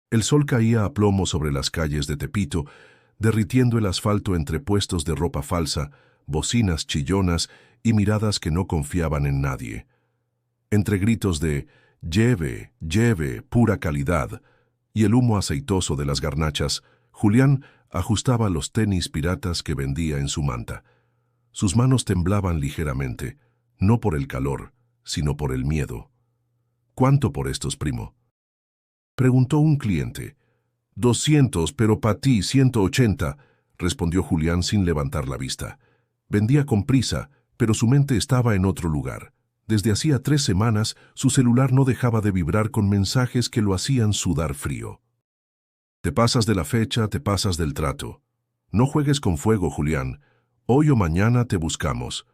El sol caía a plomo sobre las calles de Tepito, derritiendo el asfalto entre puestos de ropa falsa, bocinas chillonas y miradas que no confiaban en nadie. Entre gritos de «lleve, lleve, pura calidad» y el humo aceitoso de las garnachas, Julián ajustaba los tenis piratas que vendía en su manta. Sus manos temblaban ligeramente, no por el calor, sino por el miedo. «¿Cuánto por estos, primo?», preguntó un cliente. «200, pero pa' ti 180», respondió Julián sin levantar la vista. Vendía con prisa, pero su mente estaba en otro lugar. Desde hacía 3 semanas, su celular no dejaba de vibrar con mensajes que lo hacían sudar frío. «Te pasas de la fecha, te pasas del trato. No juegues con fuego, Julián. Hoy o mañana te buscamos».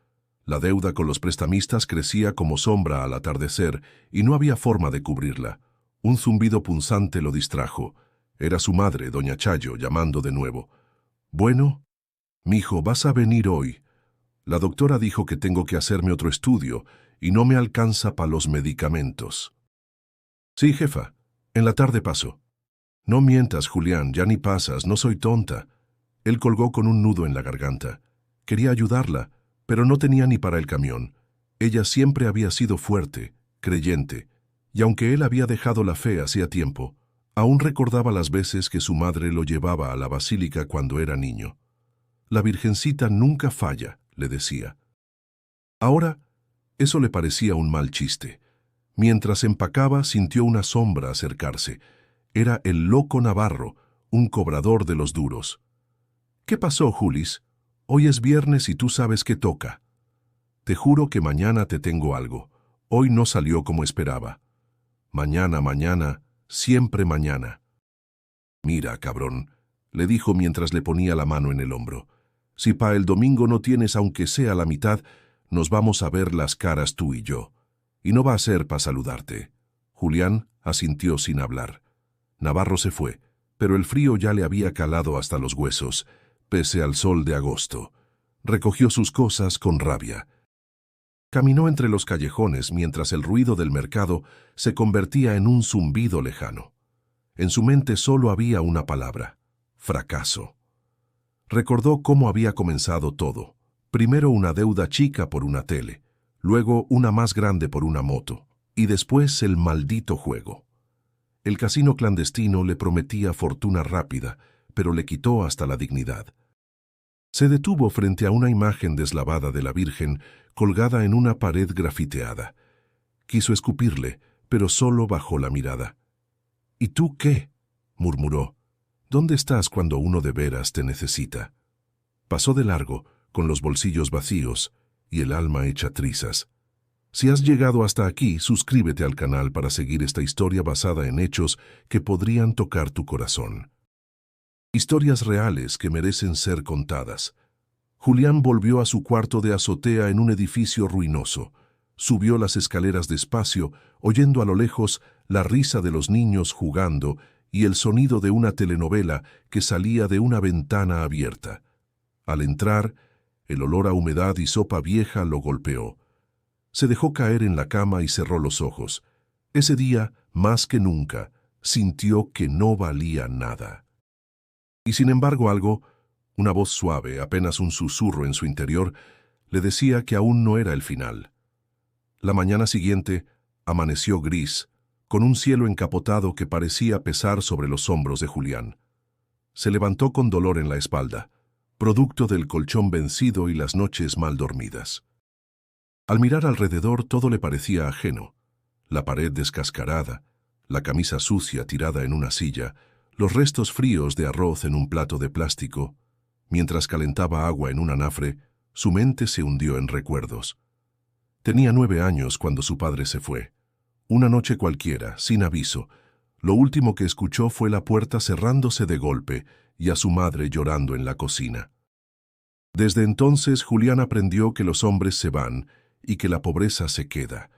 La deuda con los prestamistas crecía como sombra al atardecer y no había forma de cubrirla. Un zumbido punzante lo distrajo. Era su madre, doña Chayo, llamando de nuevo. «Bueno, mijo, vas a venir hoy. La doctora dijo que tengo que hacerme otro estudio y no me alcanza para los medicamentos». «Sí, jefa. En la tarde paso». «No mientas, Julián, ya ni pasas, no soy tonta». Él colgó con un nudo en la garganta. Quería ayudarla, pero no tenía ni para el camión. Ella siempre había sido fuerte, creyente, y aunque él había dejado la fe hacía tiempo, aún recordaba las veces que su madre lo llevaba a la basílica cuando era niño. «La Virgencita nunca falla», le decía. Ahora, eso le parecía un mal chiste. Mientras empacaba, sintió una sombra acercarse. Era el loco Navarro, un cobrador de los duros. «¿Qué pasó, Julis? Hoy es viernes y tú sabes que toca». «Te juro que mañana te tengo algo. Hoy no salió como esperaba». «Mañana, mañana, siempre mañana». «Mira, cabrón», le dijo mientras le ponía la mano en el hombro. «Si pa' el domingo no tienes aunque sea la mitad, nos vamos a ver las caras tú y yo. Y no va a ser pa' saludarte». Julián asintió sin hablar. Navarro se fue, pero el frío ya le había calado hasta los huesos, pese al sol de agosto. Recogió sus cosas con rabia. Caminó entre los callejones mientras el ruido del mercado se convertía en un zumbido lejano. En su mente solo había una palabra: fracaso. Recordó cómo había comenzado todo. Primero una deuda chica por una tele, luego una más grande por una moto, y después el maldito juego. El casino clandestino le prometía fortuna rápida, pero le quitó hasta la dignidad. Se detuvo frente a una imagen deslavada de la Virgen colgada en una pared grafiteada. Quiso escupirle, pero solo bajó la mirada. «¿Y tú qué?», murmuró. «¿Dónde estás cuando uno de veras te necesita?». Pasó de largo, con los bolsillos vacíos y el alma hecha trizas. Si has llegado hasta aquí, suscríbete al canal para seguir esta historia basada en hechos que podrían tocar tu corazón. Historias reales que merecen ser contadas. Julián volvió a su cuarto de azotea en un edificio ruinoso. Subió las escaleras despacio, oyendo a lo lejos la risa de los niños jugando y el sonido de una telenovela que salía de una ventana abierta. Al entrar, el olor a humedad y sopa vieja lo golpeó. Se dejó caer en la cama y cerró los ojos. Ese día, más que nunca, sintió que no valía nada. Y sin embargo una voz suave, apenas un susurro en su interior, le decía que aún no era el final. La mañana siguiente amaneció gris, con un cielo encapotado que parecía pesar sobre los hombros de Julián. Se levantó con dolor en la espalda, producto del colchón vencido y las noches mal dormidas. Al mirar alrededor todo le parecía ajeno. La pared descascarada, la camisa sucia tirada en una silla, los restos fríos de arroz en un plato de plástico. Mientras calentaba agua en un anafre, su mente se hundió en recuerdos. Tenía 9 años cuando su padre se fue. Una noche cualquiera, sin aviso, lo último que escuchó fue la puerta cerrándose de golpe y a su madre llorando en la cocina. Desde entonces Julián aprendió que los hombres se van y que la pobreza se queda.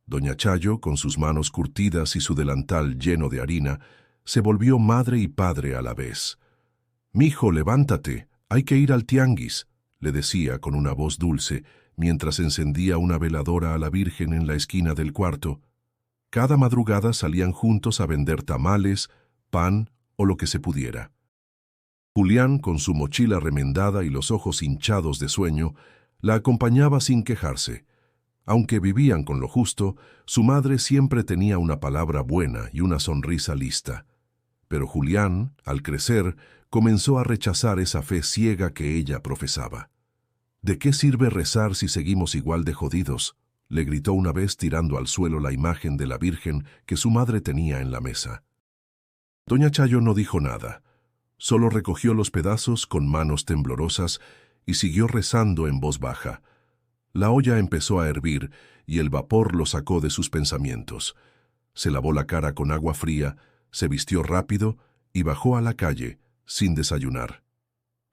Doña Chayo, con sus manos curtidas y su delantal lleno de harina, se volvió madre y padre a la vez. «Mijo, levántate, hay que ir al tianguis», le decía con una voz dulce, mientras encendía una veladora a la Virgen en la esquina del cuarto. Cada madrugada salían juntos a vender tamales, pan o lo que se pudiera. Julián, con su mochila remendada y los ojos hinchados de sueño, la acompañaba sin quejarse. Aunque vivían con lo justo, su madre siempre tenía una palabra buena y una sonrisa lista. Pero Julián, al crecer, comenzó a rechazar esa fe ciega que ella profesaba. «¿De qué sirve rezar si seguimos igual de jodidos?», le gritó una vez tirando al suelo la imagen de la Virgen que su madre tenía en la mesa. Doña Chayo no dijo nada, solo recogió los pedazos con manos temblorosas y siguió rezando en voz baja. La olla empezó a hervir y el vapor lo sacó de sus pensamientos. Se lavó la cara con agua fría, se vistió rápido y bajó a la calle, sin desayunar.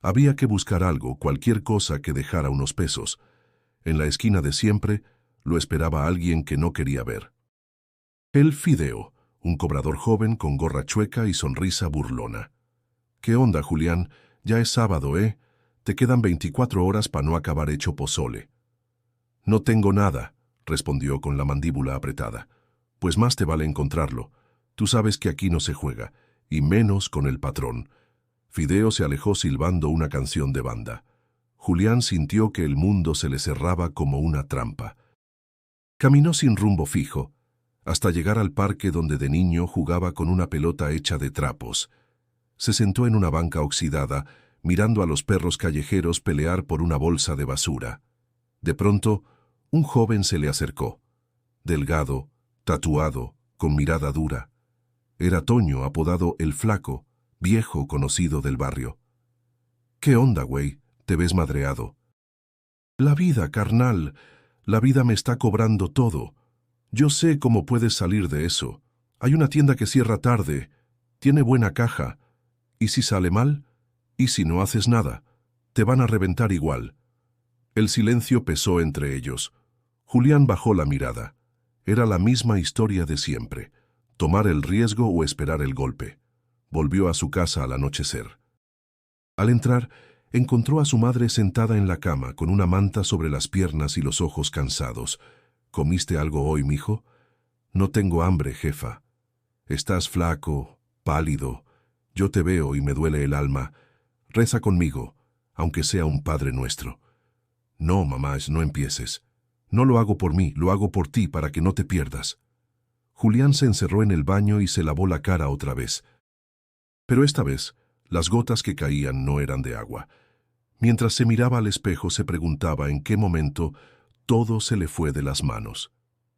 Había que buscar algo, cualquier cosa que dejara unos pesos. En la esquina de siempre lo esperaba alguien que no quería ver. El Fideo, un cobrador joven con gorra chueca y sonrisa burlona. «¿Qué onda, Julián? Ya es sábado, ¿eh? Te quedan 24 horas para no acabar hecho pozole». «No tengo nada», respondió con la mandíbula apretada. «Pues más te vale encontrarlo. Tú sabes que aquí no se juega, y menos con el patrón». Fideo se alejó silbando una canción de banda. Julián sintió que el mundo se le cerraba como una trampa. Caminó sin rumbo fijo, hasta llegar al parque donde de niño jugaba con una pelota hecha de trapos. Se sentó en una banca oxidada, mirando a los perros callejeros pelear por una bolsa de basura. De pronto, un joven se le acercó. Delgado, tatuado, con mirada dura. Era Toño, apodado El Flaco, viejo conocido del barrio. «¿Qué onda, güey? Te ves madreado». «La vida, carnal. La vida me está cobrando todo. Yo sé cómo puedes salir de eso. Hay una tienda que cierra tarde. Tiene buena caja. ¿Y si sale mal? ¿Y si no haces nada? Te van a reventar igual». El silencio pesó entre ellos. Julián bajó la mirada. Era la misma historia de siempre. Tomar el riesgo o esperar el golpe. Volvió a su casa al anochecer. Al entrar, encontró a su madre sentada en la cama, con una manta sobre las piernas y los ojos cansados. «¿Comiste algo hoy, mijo?» «No tengo hambre, jefa». «Estás flaco, pálido. Yo te veo y me duele el alma. Reza conmigo, aunque sea un Padre Nuestro». «No, mamá, no empieces. No lo hago por mí, lo hago por ti, para que no te pierdas». Julián se encerró en el baño y se lavó la cara otra vez. Pero esta vez, las gotas que caían no eran de agua. Mientras se miraba al espejo, se preguntaba en qué momento todo se le fue de las manos.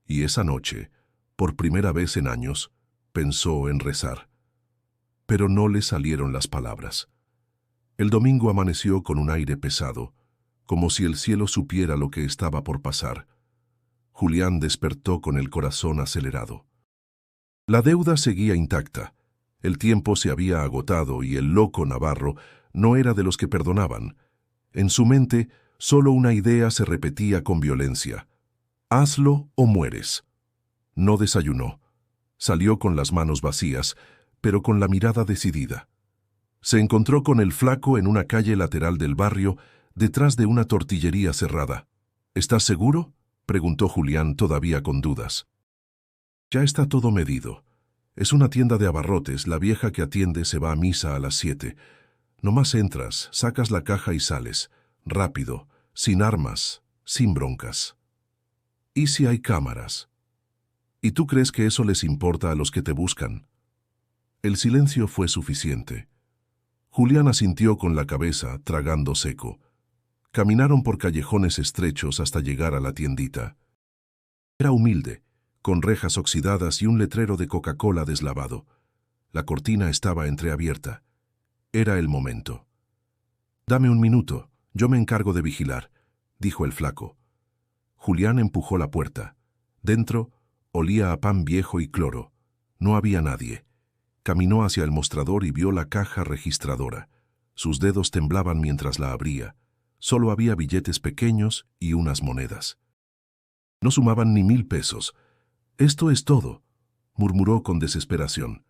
Y esa noche, por primera vez en años, pensó en rezar. Pero no le salieron las palabras. El domingo amaneció con un aire pesado, como si el cielo supiera lo que estaba por pasar. Julián despertó con el corazón acelerado. La deuda seguía intacta. El tiempo se había agotado y el loco Navarro no era de los que perdonaban. En su mente, solo una idea se repetía con violencia. «Hazlo o mueres». No desayunó. Salió con las manos vacías, pero con la mirada decidida. Se encontró con El Flaco en una calle lateral del barrio, detrás de una tortillería cerrada. «¿Estás seguro?», preguntó Julián, todavía con dudas. «Ya está todo medido. Es una tienda de abarrotes, la vieja que atiende se va a misa a las 7. Nomás entras, sacas la caja y sales. Rápido, sin armas, sin broncas». «¿Y si hay cámaras? ¿Y tú crees que eso les importa a los que te buscan?». El silencio fue suficiente. Julián asintió con la cabeza, tragando seco. Caminaron por callejones estrechos hasta llegar a la tiendita. Era humilde, con rejas oxidadas y un letrero de Coca-Cola deslavado. La cortina estaba entreabierta. Era el momento. «Dame un minuto, yo me encargo de vigilar», dijo El Flaco. Julián empujó la puerta. Dentro, olía a pan viejo y cloro. No había nadie. Caminó hacia el mostrador y vio la caja registradora. Sus dedos temblaban mientras la abría. Solo había billetes pequeños y unas monedas. No sumaban ni 1000 pesos. «Esto es todo», murmuró con desesperación.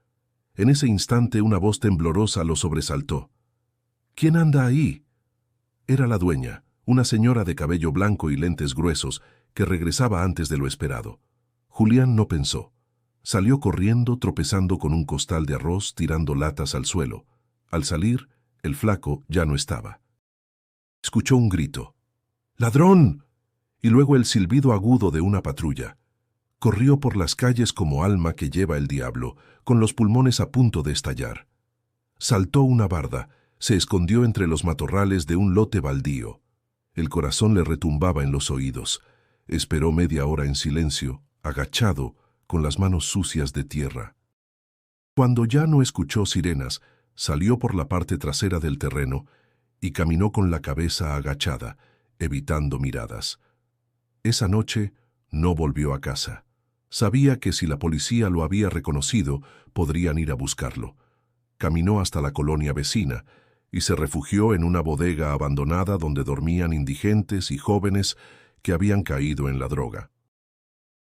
En ese instante una voz temblorosa lo sobresaltó. «¿Quién anda ahí?». Era la dueña, una señora de cabello blanco y lentes gruesos, que regresaba antes de lo esperado. Julián no pensó. Salió corriendo, tropezando con un costal de arroz, tirando latas al suelo. Al salir, el flaco ya no estaba. Escuchó un grito. ¡Ladrón! Y luego el silbido agudo de una patrulla. Corrió por las calles como alma que lleva el diablo, con los pulmones a punto de estallar. Saltó una barda, se escondió entre los matorrales de un lote baldío. El corazón le retumbaba en los oídos. Esperó media hora en silencio, agachado, con las manos sucias de tierra. Cuando ya no escuchó sirenas, salió por la parte trasera del terreno y caminó con la cabeza agachada, evitando miradas. Esa noche no volvió a casa. Sabía que si la policía lo había reconocido, podrían ir a buscarlo. Caminó hasta la colonia vecina y se refugió en una bodega abandonada donde dormían indigentes y jóvenes que habían caído en la droga.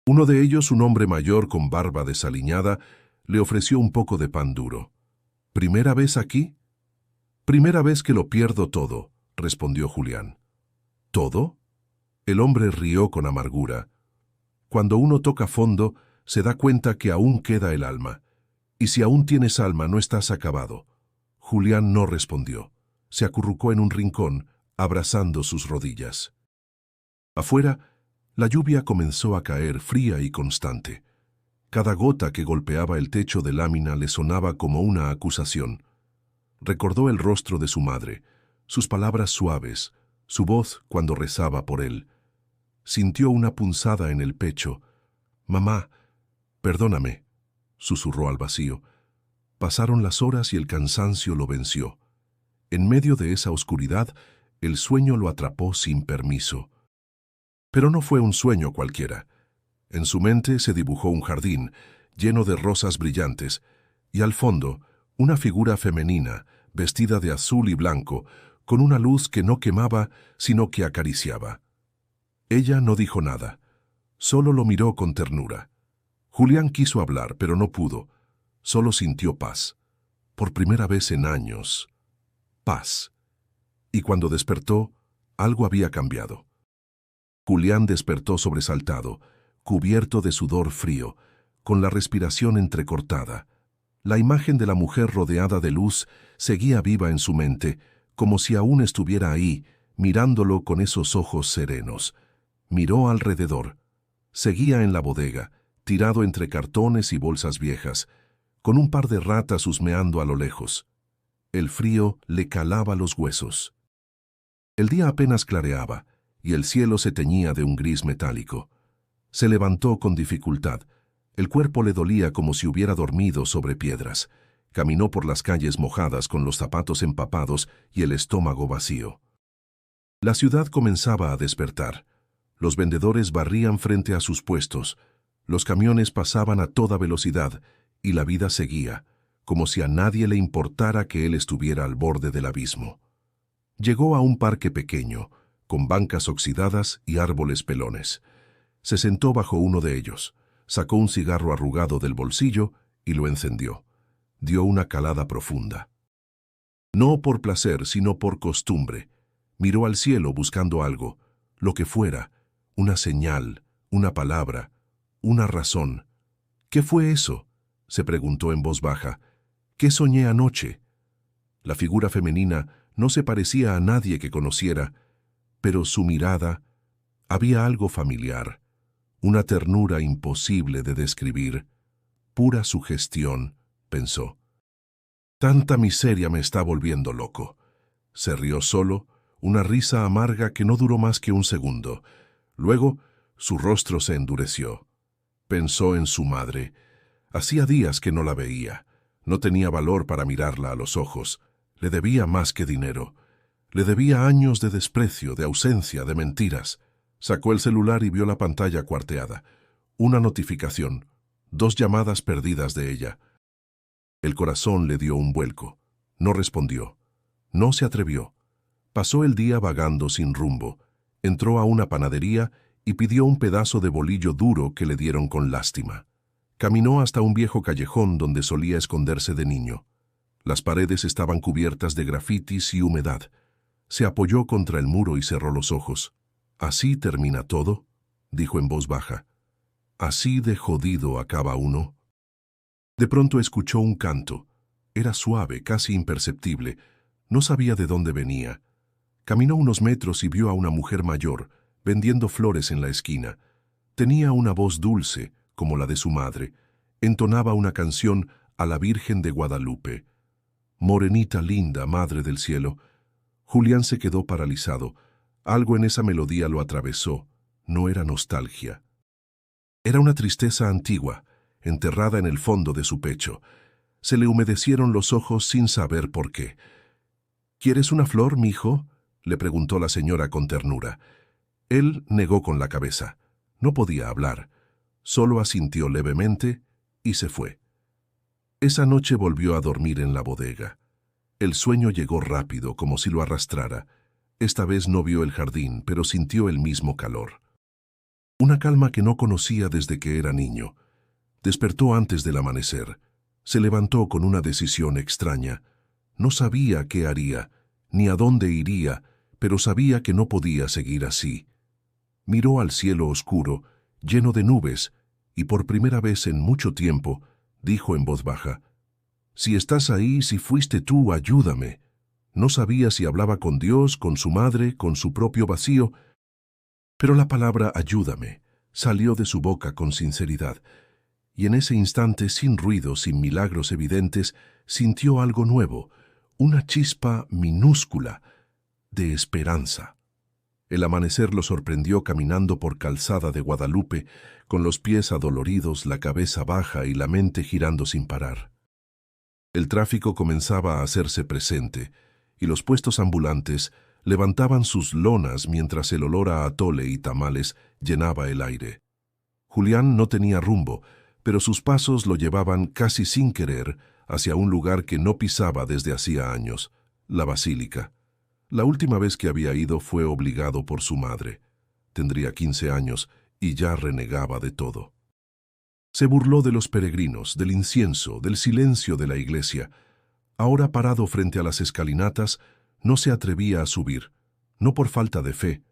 Uno de ellos, un hombre mayor con barba desaliñada, le ofreció un poco de pan duro. ¿Primera vez aquí? Primera vez que lo pierdo todo, respondió Julián. ¿Todo? El hombre rió con amargura. Cuando uno toca fondo, se da cuenta que aún queda el alma. Y si aún tienes alma, no estás acabado. Julián no respondió. Se acurrucó en un rincón, abrazando sus rodillas. Afuera, la lluvia comenzó a caer fría y constante. Cada gota que golpeaba el techo de lámina le sonaba como una acusación. Recordó el rostro de su madre, sus palabras suaves, su voz cuando rezaba por él. Sintió una punzada en el pecho. «Mamá, perdóname», susurró al vacío. Pasaron las horas y el cansancio lo venció. En medio de esa oscuridad, el sueño lo atrapó sin permiso. Pero no fue un sueño cualquiera. En su mente se dibujó un jardín, lleno de rosas brillantes, y al fondo, una figura femenina, vestida de azul y blanco, con una luz que no quemaba, sino que acariciaba. Ella no dijo nada, solo lo miró con ternura. Julián quiso hablar, pero no pudo. Solo sintió paz. Por primera vez en años. Paz. Y cuando despertó, algo había cambiado. Julián despertó sobresaltado, cubierto de sudor frío, con la respiración entrecortada. La imagen de la mujer rodeada de luz seguía viva en su mente, como si aún estuviera ahí, mirándolo con esos ojos serenos. Miró alrededor. Seguía en la bodega, tirado entre cartones y bolsas viejas, con un par de ratas husmeando a lo lejos. El frío le calaba los huesos. El día apenas clareaba, y el cielo se teñía de un gris metálico. Se levantó con dificultad. El cuerpo le dolía como si hubiera dormido sobre piedras. Caminó por las calles mojadas con los zapatos empapados y el estómago vacío. La ciudad comenzaba a despertar. Los vendedores barrían frente a sus puestos. Los camiones pasaban a toda velocidad y la vida seguía, como si a nadie le importara que él estuviera al borde del abismo. Llegó a un parque pequeño, con bancas oxidadas y árboles pelones. Se sentó bajo uno de ellos, sacó un cigarro arrugado del bolsillo y lo encendió. Dio una calada profunda. No por placer, sino por costumbre. Miró al cielo buscando algo, lo que fuera, una señal, una palabra, una razón. ¿Qué fue eso?, se preguntó en voz baja. ¿Qué soñé anoche? La figura femenina no se parecía a nadie que conociera, pero su mirada, había algo familiar, una ternura imposible de describir. Pura sugestión, pensó. Tanta miseria me está volviendo loco. Se rió solo, una risa amarga que no duró más que un segundo. Luego, su rostro se endureció. Pensó en su madre. Hacía días que no la veía. No tenía valor para mirarla a los ojos. Le debía más que dinero. Le debía años de desprecio, de ausencia, de mentiras. Sacó el celular y vio la pantalla cuarteada. Una notificación. 2 llamadas perdidas de ella. El corazón le dio un vuelco. No respondió. No se atrevió. Pasó el día vagando sin rumbo. Entró a una panadería y pidió un pedazo de bolillo duro que le dieron con lástima. Caminó hasta un viejo callejón donde solía esconderse de niño. Las paredes estaban cubiertas de grafitis y humedad. Se apoyó contra el muro y cerró los ojos. «¿Así termina todo?», dijo en voz baja. «¿Así de jodido acaba uno?». De pronto escuchó un canto. Era suave, casi imperceptible. No sabía de dónde venía. Caminó unos metros y vio a una mujer mayor, vendiendo flores en la esquina. Tenía una voz dulce, como la de su madre. Entonaba una canción a la Virgen de Guadalupe. Morenita linda, Madre del Cielo. Julián se quedó paralizado. Algo en esa melodía lo atravesó. No era nostalgia. Era una tristeza antigua, enterrada en el fondo de su pecho. Se le humedecieron los ojos sin saber por qué. ¿Quieres una flor, mijo?, le preguntó la señora con ternura. Él negó con la cabeza. No podía hablar. Solo asintió levemente y se fue. Esa noche volvió a dormir en la bodega. El sueño llegó rápido, como si lo arrastrara. Esta vez no vio el jardín, pero sintió el mismo calor. Una calma que no conocía desde que era niño. Despertó antes del amanecer. Se levantó con una decisión extraña. No sabía qué haría, ni a dónde iría, pero sabía que no podía seguir así. Miró al cielo oscuro, lleno de nubes, y por primera vez en mucho tiempo, dijo en voz baja: «Si estás ahí, si fuiste tú, ayúdame». No sabía si hablaba con Dios, con su madre, con su propio vacío, pero la palabra ayúdame salió de su boca con sinceridad, y en ese instante, sin ruido, sin milagros evidentes, sintió algo nuevo, una chispa minúscula de esperanza. El amanecer lo sorprendió caminando por Calzada de Guadalupe, con los pies adoloridos, la cabeza baja y la mente girando sin parar. El tráfico comenzaba a hacerse presente, y los puestos ambulantes levantaban sus lonas mientras el olor a atole y tamales llenaba el aire. Julián no tenía rumbo, pero sus pasos lo llevaban casi sin querer hacia un lugar que no pisaba desde hacía años, la basílica. La última vez que había ido fue obligado por su madre. Tendría 15 años y ya renegaba de todo. Se burló de los peregrinos, del incienso, del silencio de la iglesia. Ahora, parado frente a las escalinatas, no se atrevía a subir, no por falta de fe,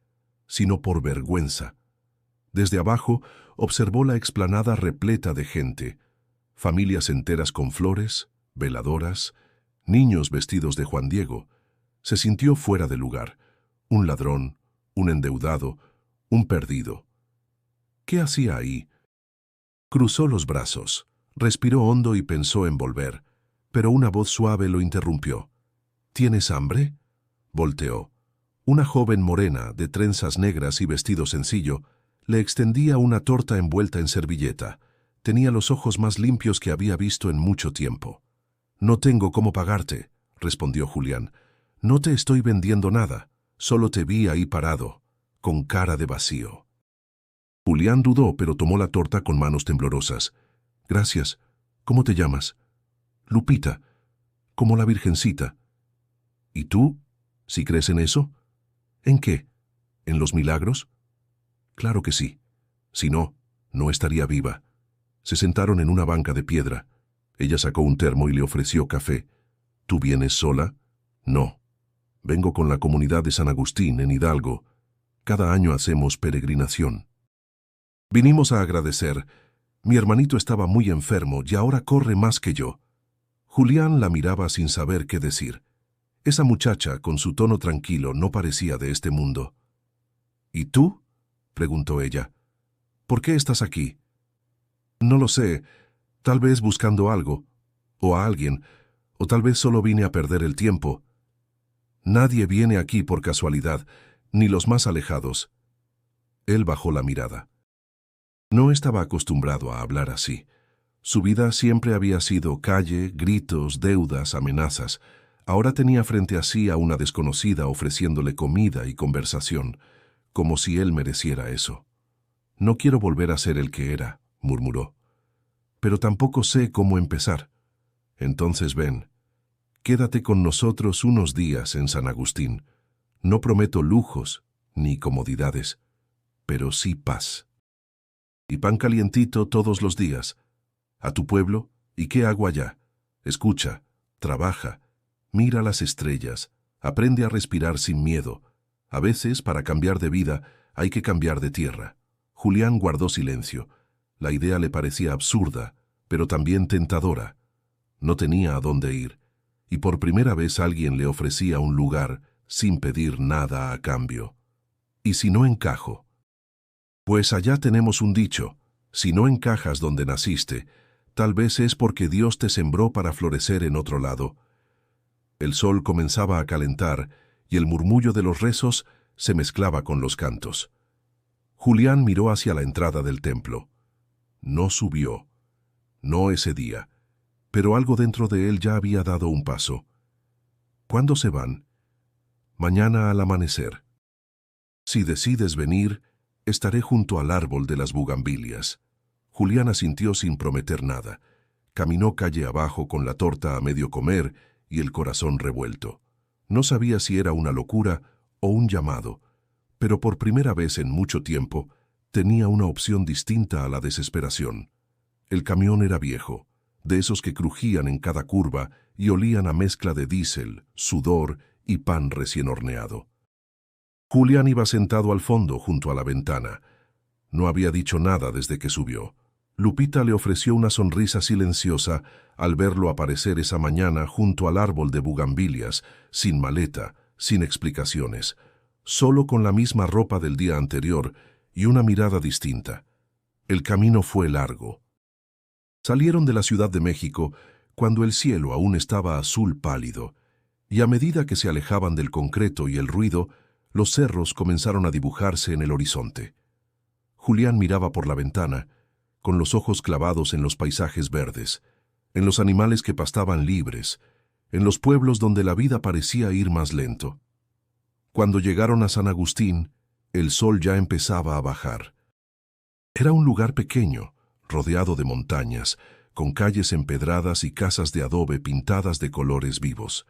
sino por vergüenza. Desde abajo observó la explanada repleta de gente, familias enteras con flores, veladoras, niños vestidos de Juan Diego. Se sintió fuera de lugar, un ladrón, un endeudado, un perdido. ¿Qué hacía ahí? Cruzó los brazos, respiró hondo y pensó en volver, pero una voz suave lo interrumpió. ¿Tienes hambre?, volteó. Una joven morena, de trenzas negras y vestido sencillo, le extendía una torta envuelta en servilleta. Tenía los ojos más limpios que había visto en mucho tiempo. «No tengo cómo pagarte», respondió Julián. «No te estoy vendiendo nada, solo te vi ahí parado, con cara de vacío». Julián dudó, pero tomó la torta con manos temblorosas. «Gracias. ¿Cómo te llamas?» «Lupita, como la Virgencita». «¿Y tú? ¿Sí crees en eso?» «¿En qué? ¿En los milagros?» «Claro que sí. Si no, no estaría viva». Se sentaron en una banca de piedra. Ella sacó un termo y le ofreció café. «¿Tú vienes sola?» «No. Vengo con la comunidad de San Agustín, en Hidalgo. Cada año hacemos peregrinación. Vinimos a agradecer. Mi hermanito estaba muy enfermo y ahora corre más que yo». Julián la miraba sin saber qué decir. Esa muchacha, con su tono tranquilo, no parecía de este mundo. «¿Y tú?», preguntó ella. «¿Por qué estás aquí?» «No lo sé. Tal vez buscando algo, o a alguien, o tal vez solo vine a perder el tiempo. Nadie viene aquí por casualidad, ni los más alejados». Él bajó la mirada. No estaba acostumbrado a hablar así. Su vida siempre había sido calle, gritos, deudas, amenazas. Ahora tenía frente a sí a una desconocida ofreciéndole comida y conversación, como si él mereciera eso. «No quiero volver a ser el que era», murmuró. «Pero tampoco sé cómo empezar. Entonces ven, quédate con nosotros unos días en San Agustín. No prometo lujos ni comodidades, pero sí paz. Y pan calientito todos los días. A tu pueblo, ¿y qué hago allá? Escucha, trabaja, mira las estrellas, aprende a respirar sin miedo. A veces, para cambiar de vida, hay que cambiar de tierra». Julián guardó silencio. La idea le parecía absurda, pero también tentadora. No tenía a dónde ir, y por primera vez alguien le ofrecía un lugar sin pedir nada a cambio. ¿Y si no encajo? Pues allá tenemos un dicho: si no encajas donde naciste, tal vez es porque Dios te sembró para florecer en otro lado. El sol comenzaba a calentar y el murmullo de los rezos se mezclaba con los cantos. Julián miró hacia la entrada del templo. No subió, no ese día, pero algo dentro de él ya había dado un paso. ¿Cuándo se van? Mañana al amanecer. Si decides venir, estaré junto al árbol de las bugambilias. Julián asintió sin prometer nada. Caminó calle abajo con la torta a medio comer y el corazón revuelto. No sabía si era una locura o un llamado, pero por primera vez en mucho tiempo tenía una opción distinta a la desesperación. El camión era viejo, de esos que crujían en cada curva y olían a mezcla de diésel, sudor y pan recién horneado. Julián iba sentado al fondo junto a la ventana. No había dicho nada desde que subió. Lupita le ofreció una sonrisa silenciosa al verlo aparecer esa mañana junto al árbol de bugambilias, sin maleta, sin explicaciones, solo con la misma ropa del día anterior y una mirada distinta. El camino fue largo. Salieron de la Ciudad de México cuando el cielo aún estaba azul pálido, y a medida que se alejaban del concreto y el ruido, los cerros comenzaron a dibujarse en el horizonte. Julián miraba por la ventana, con los ojos clavados en los paisajes verdes, en los animales que pastaban libres, en los pueblos donde la vida parecía ir más lento. Cuando llegaron a San Agustín, el sol ya empezaba a bajar. Era un lugar pequeño, rodeado de montañas, con calles empedradas y casas de adobe pintadas de colores vivos.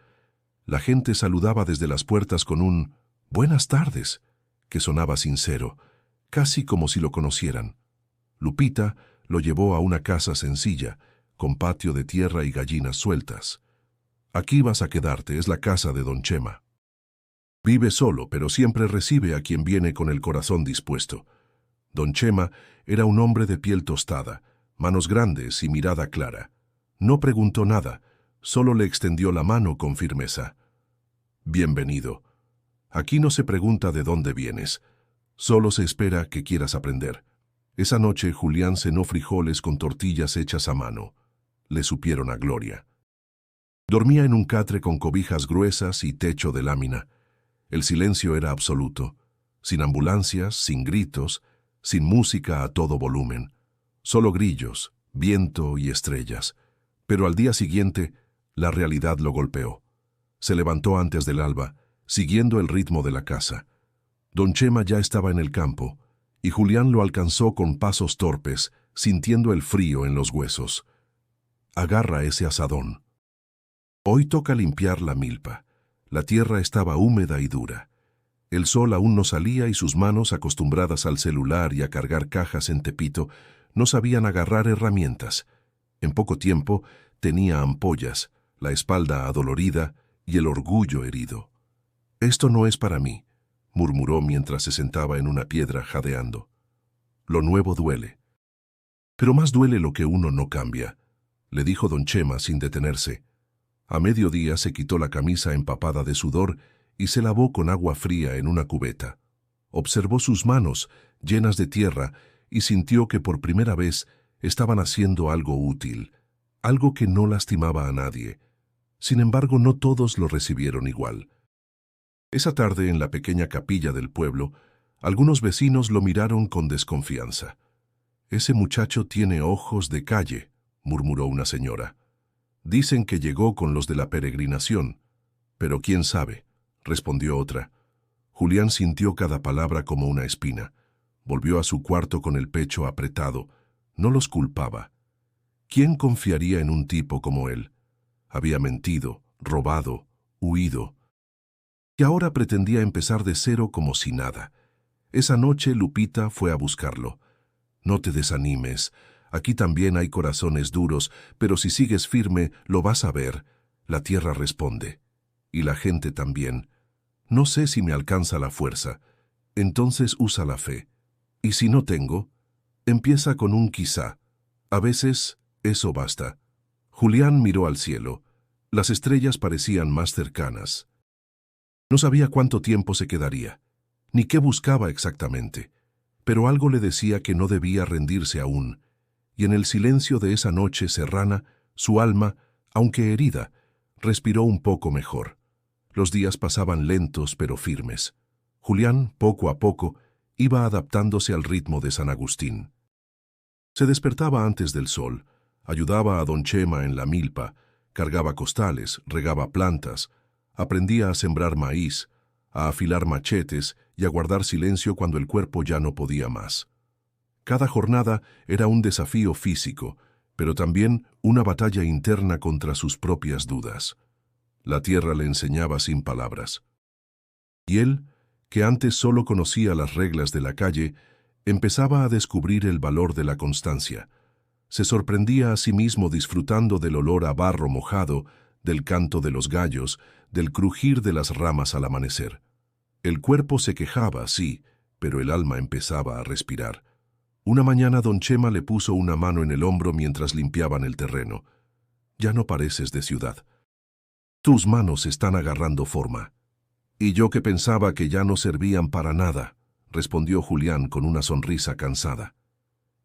La gente saludaba desde las puertas con un «buenas tardes», que sonaba sincero, casi como si lo conocieran. Lupita lo llevó a una casa sencilla, con patio de tierra y gallinas sueltas. «Aquí vas a quedarte, es la casa de don Chema. Vive solo, pero siempre recibe a quien viene con el corazón dispuesto». Don Chema era un hombre de piel tostada, manos grandes y mirada clara. No preguntó nada, solo le extendió la mano con firmeza. «Bienvenido. Aquí no se pregunta de dónde vienes, solo se espera que quieras aprender». Esa noche Julián cenó frijoles con tortillas hechas a mano. Le supieron a gloria. Dormía en un catre con cobijas gruesas y techo de lámina. El silencio era absoluto, sin ambulancias, sin gritos, sin música a todo volumen. Solo grillos, viento y estrellas. Pero al día siguiente, la realidad lo golpeó. Se levantó antes del alba, siguiendo el ritmo de la casa. Don Chema ya estaba en el campo, y Julián lo alcanzó con pasos torpes, sintiendo el frío en los huesos. «Agarra ese azadón». Hoy toca limpiar la milpa. La tierra estaba húmeda y dura. El sol aún no salía y sus manos, acostumbradas al celular y a cargar cajas en Tepito, no sabían agarrar herramientas. En poco tiempo tenía ampollas, la espalda adolorida y el orgullo herido. «Esto no es para mí», murmuró mientras se sentaba en una piedra jadeando. «Lo nuevo duele». «Pero más duele lo que uno no cambia», le dijo don Chema sin detenerse. A mediodía se quitó la camisa empapada de sudor y se lavó con agua fría en una cubeta. Observó sus manos, llenas de tierra, y sintió que por primera vez estaban haciendo algo útil, algo que no lastimaba a nadie. Sin embargo, no todos lo recibieron igual. Esa tarde, en la pequeña capilla del pueblo, algunos vecinos lo miraron con desconfianza. «Ese muchacho tiene ojos de calle», murmuró una señora. «Dicen que llegó con los de la peregrinación». «Pero quién sabe», respondió otra. Julián sintió cada palabra como una espina. Volvió a su cuarto con el pecho apretado. No los culpaba. ¿Quién confiaría en un tipo como él? Había mentido, robado, huido. Y ahora pretendía empezar de cero como si nada. Esa noche Lupita fue a buscarlo. «No te desanimes. Aquí también hay corazones duros, pero si sigues firme, lo vas a ver». La tierra responde. Y la gente también. «No sé si me alcanza la fuerza». Entonces usa la fe. «¿Y si no tengo?» Empieza con un quizá. A veces Eso basta. Julián miró al cielo. Las estrellas parecían más cercanas. No sabía cuánto tiempo se quedaría, ni qué buscaba exactamente, pero algo le decía que no debía rendirse aún, y en el silencio de esa noche serrana, su alma, aunque herida, respiró un poco mejor. Los días pasaban lentos pero firmes. Julián, poco a poco, iba adaptándose al ritmo de San Agustín. Se despertaba antes del sol, ayudaba a don Chema en la milpa, cargaba costales, regaba plantas, aprendía a sembrar maíz, a afilar machetes y a guardar silencio cuando el cuerpo ya no podía más. Cada jornada era un desafío físico, pero también una batalla interna contra sus propias dudas. La tierra le enseñaba sin palabras. Y él, que antes solo conocía las reglas de la calle, empezaba a descubrir el valor de la constancia. Se sorprendía a sí mismo disfrutando del olor a barro mojado, del canto de los gallos, del crujir de las ramas al amanecer. El cuerpo se quejaba, sí, pero el alma empezaba a respirar. Una mañana don Chema le puso una mano en el hombro mientras limpiaban el terreno. «Ya no pareces de ciudad. Tus manos están agarrando forma». «Y yo que pensaba que ya no servían para nada», respondió Julián con una sonrisa cansada.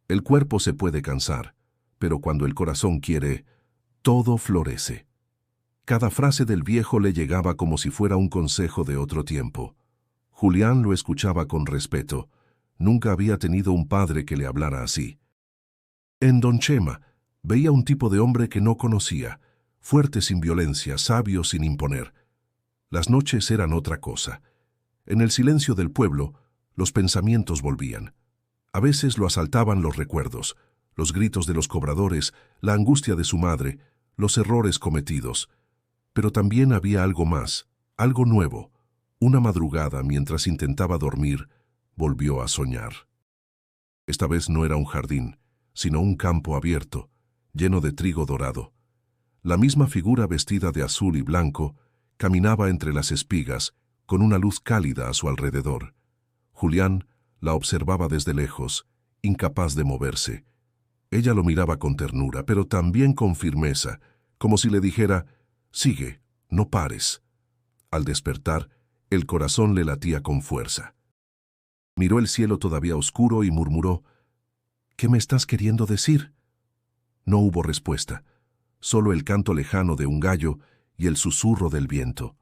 «El cuerpo se puede cansar, pero cuando el corazón quiere, todo florece». Cada frase del viejo le llegaba como si fuera un consejo de otro tiempo. Julián lo escuchaba con respeto. Nunca había tenido un padre que le hablara así. En don Chema veía un tipo de hombre que no conocía, fuerte sin violencia, sabio sin imponer. Las noches eran otra cosa. En el silencio del pueblo, los pensamientos volvían. A veces lo asaltaban los recuerdos, los gritos de los cobradores, la angustia de su madre, los errores cometidos. Pero también había algo más, algo nuevo. Una madrugada, mientras intentaba dormir, volvió a soñar. Esta vez no era un jardín, sino un campo abierto, lleno de trigo dorado. La misma figura vestida de azul y blanco caminaba entre las espigas, con una luz cálida a su alrededor. Julián la observaba desde lejos, incapaz de moverse. Ella lo miraba con ternura, pero también con firmeza, como si le dijera: «Sigue, no pares». Al despertar, el corazón le latía con fuerza. Miró el cielo todavía oscuro y murmuró: «¿Qué me estás queriendo decir?». No hubo respuesta, solo el canto lejano de un gallo y el susurro del viento.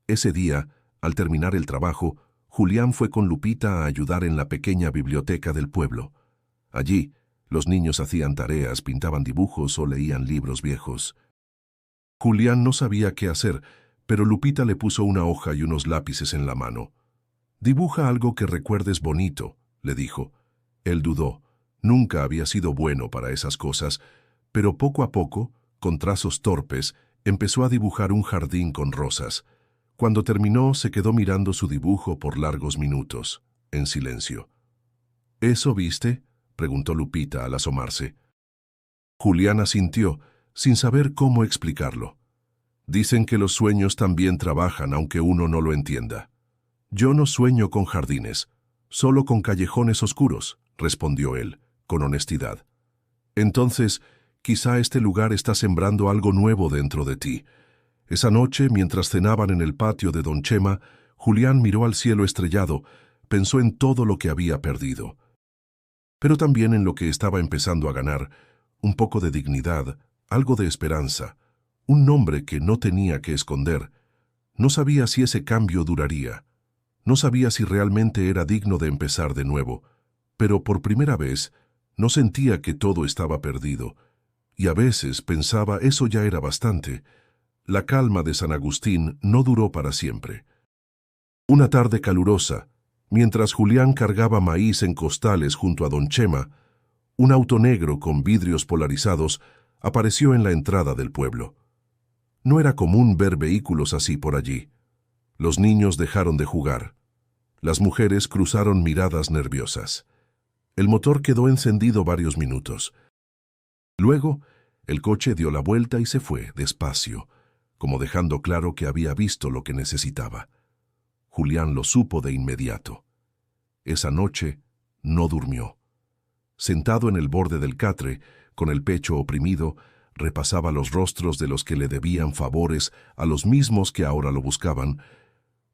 Ese día, al terminar el trabajo, Julián fue con Lupita a ayudar en la pequeña biblioteca del pueblo. Allí, los niños hacían tareas, pintaban dibujos o leían libros viejos. Julián no sabía qué hacer, pero Lupita le puso una hoja y unos lápices en la mano. «Dibuja algo que recuerdes bonito», le dijo. Él dudó. Nunca había sido bueno para esas cosas, pero poco a poco, con trazos torpes, empezó a dibujar un jardín con rosas. Cuando terminó, se quedó mirando su dibujo por largos minutos, en silencio. «¿Eso viste?», preguntó Lupita al asomarse. Julián asintió, sin saber cómo explicarlo. «Dicen que los sueños también trabajan, aunque uno no lo entienda». «Yo no sueño con jardines, solo con callejones oscuros», respondió él, con honestidad. «Entonces, quizá este lugar está sembrando algo nuevo dentro de ti». Esa noche, mientras cenaban en el patio de don Chema, Julián miró al cielo estrellado, pensó en todo lo que había perdido. Pero también en lo que estaba empezando a ganar, un poco de dignidad, algo de esperanza, un nombre que no tenía que esconder. No sabía si ese cambio duraría. No sabía si realmente era digno de empezar de nuevo, pero por primera vez no sentía que todo estaba perdido, y a veces pensaba eso ya era bastante. La calma de San Agustín no duró para siempre. Una tarde calurosa, mientras Julián cargaba maíz en costales junto a don Chema, un auto negro con vidrios polarizados apareció en la entrada del pueblo. No era común ver vehículos así por allí. Los niños dejaron de jugar. Las mujeres cruzaron miradas nerviosas. El motor quedó encendido varios minutos. Luego, el coche dio la vuelta y se fue, despacio, como dejando claro que había visto lo que necesitaba. Julián lo supo de inmediato. Esa noche no durmió. Sentado en el borde del catre, con el pecho oprimido, repasaba los rostros de los que le debían favores a los mismos que ahora lo buscaban.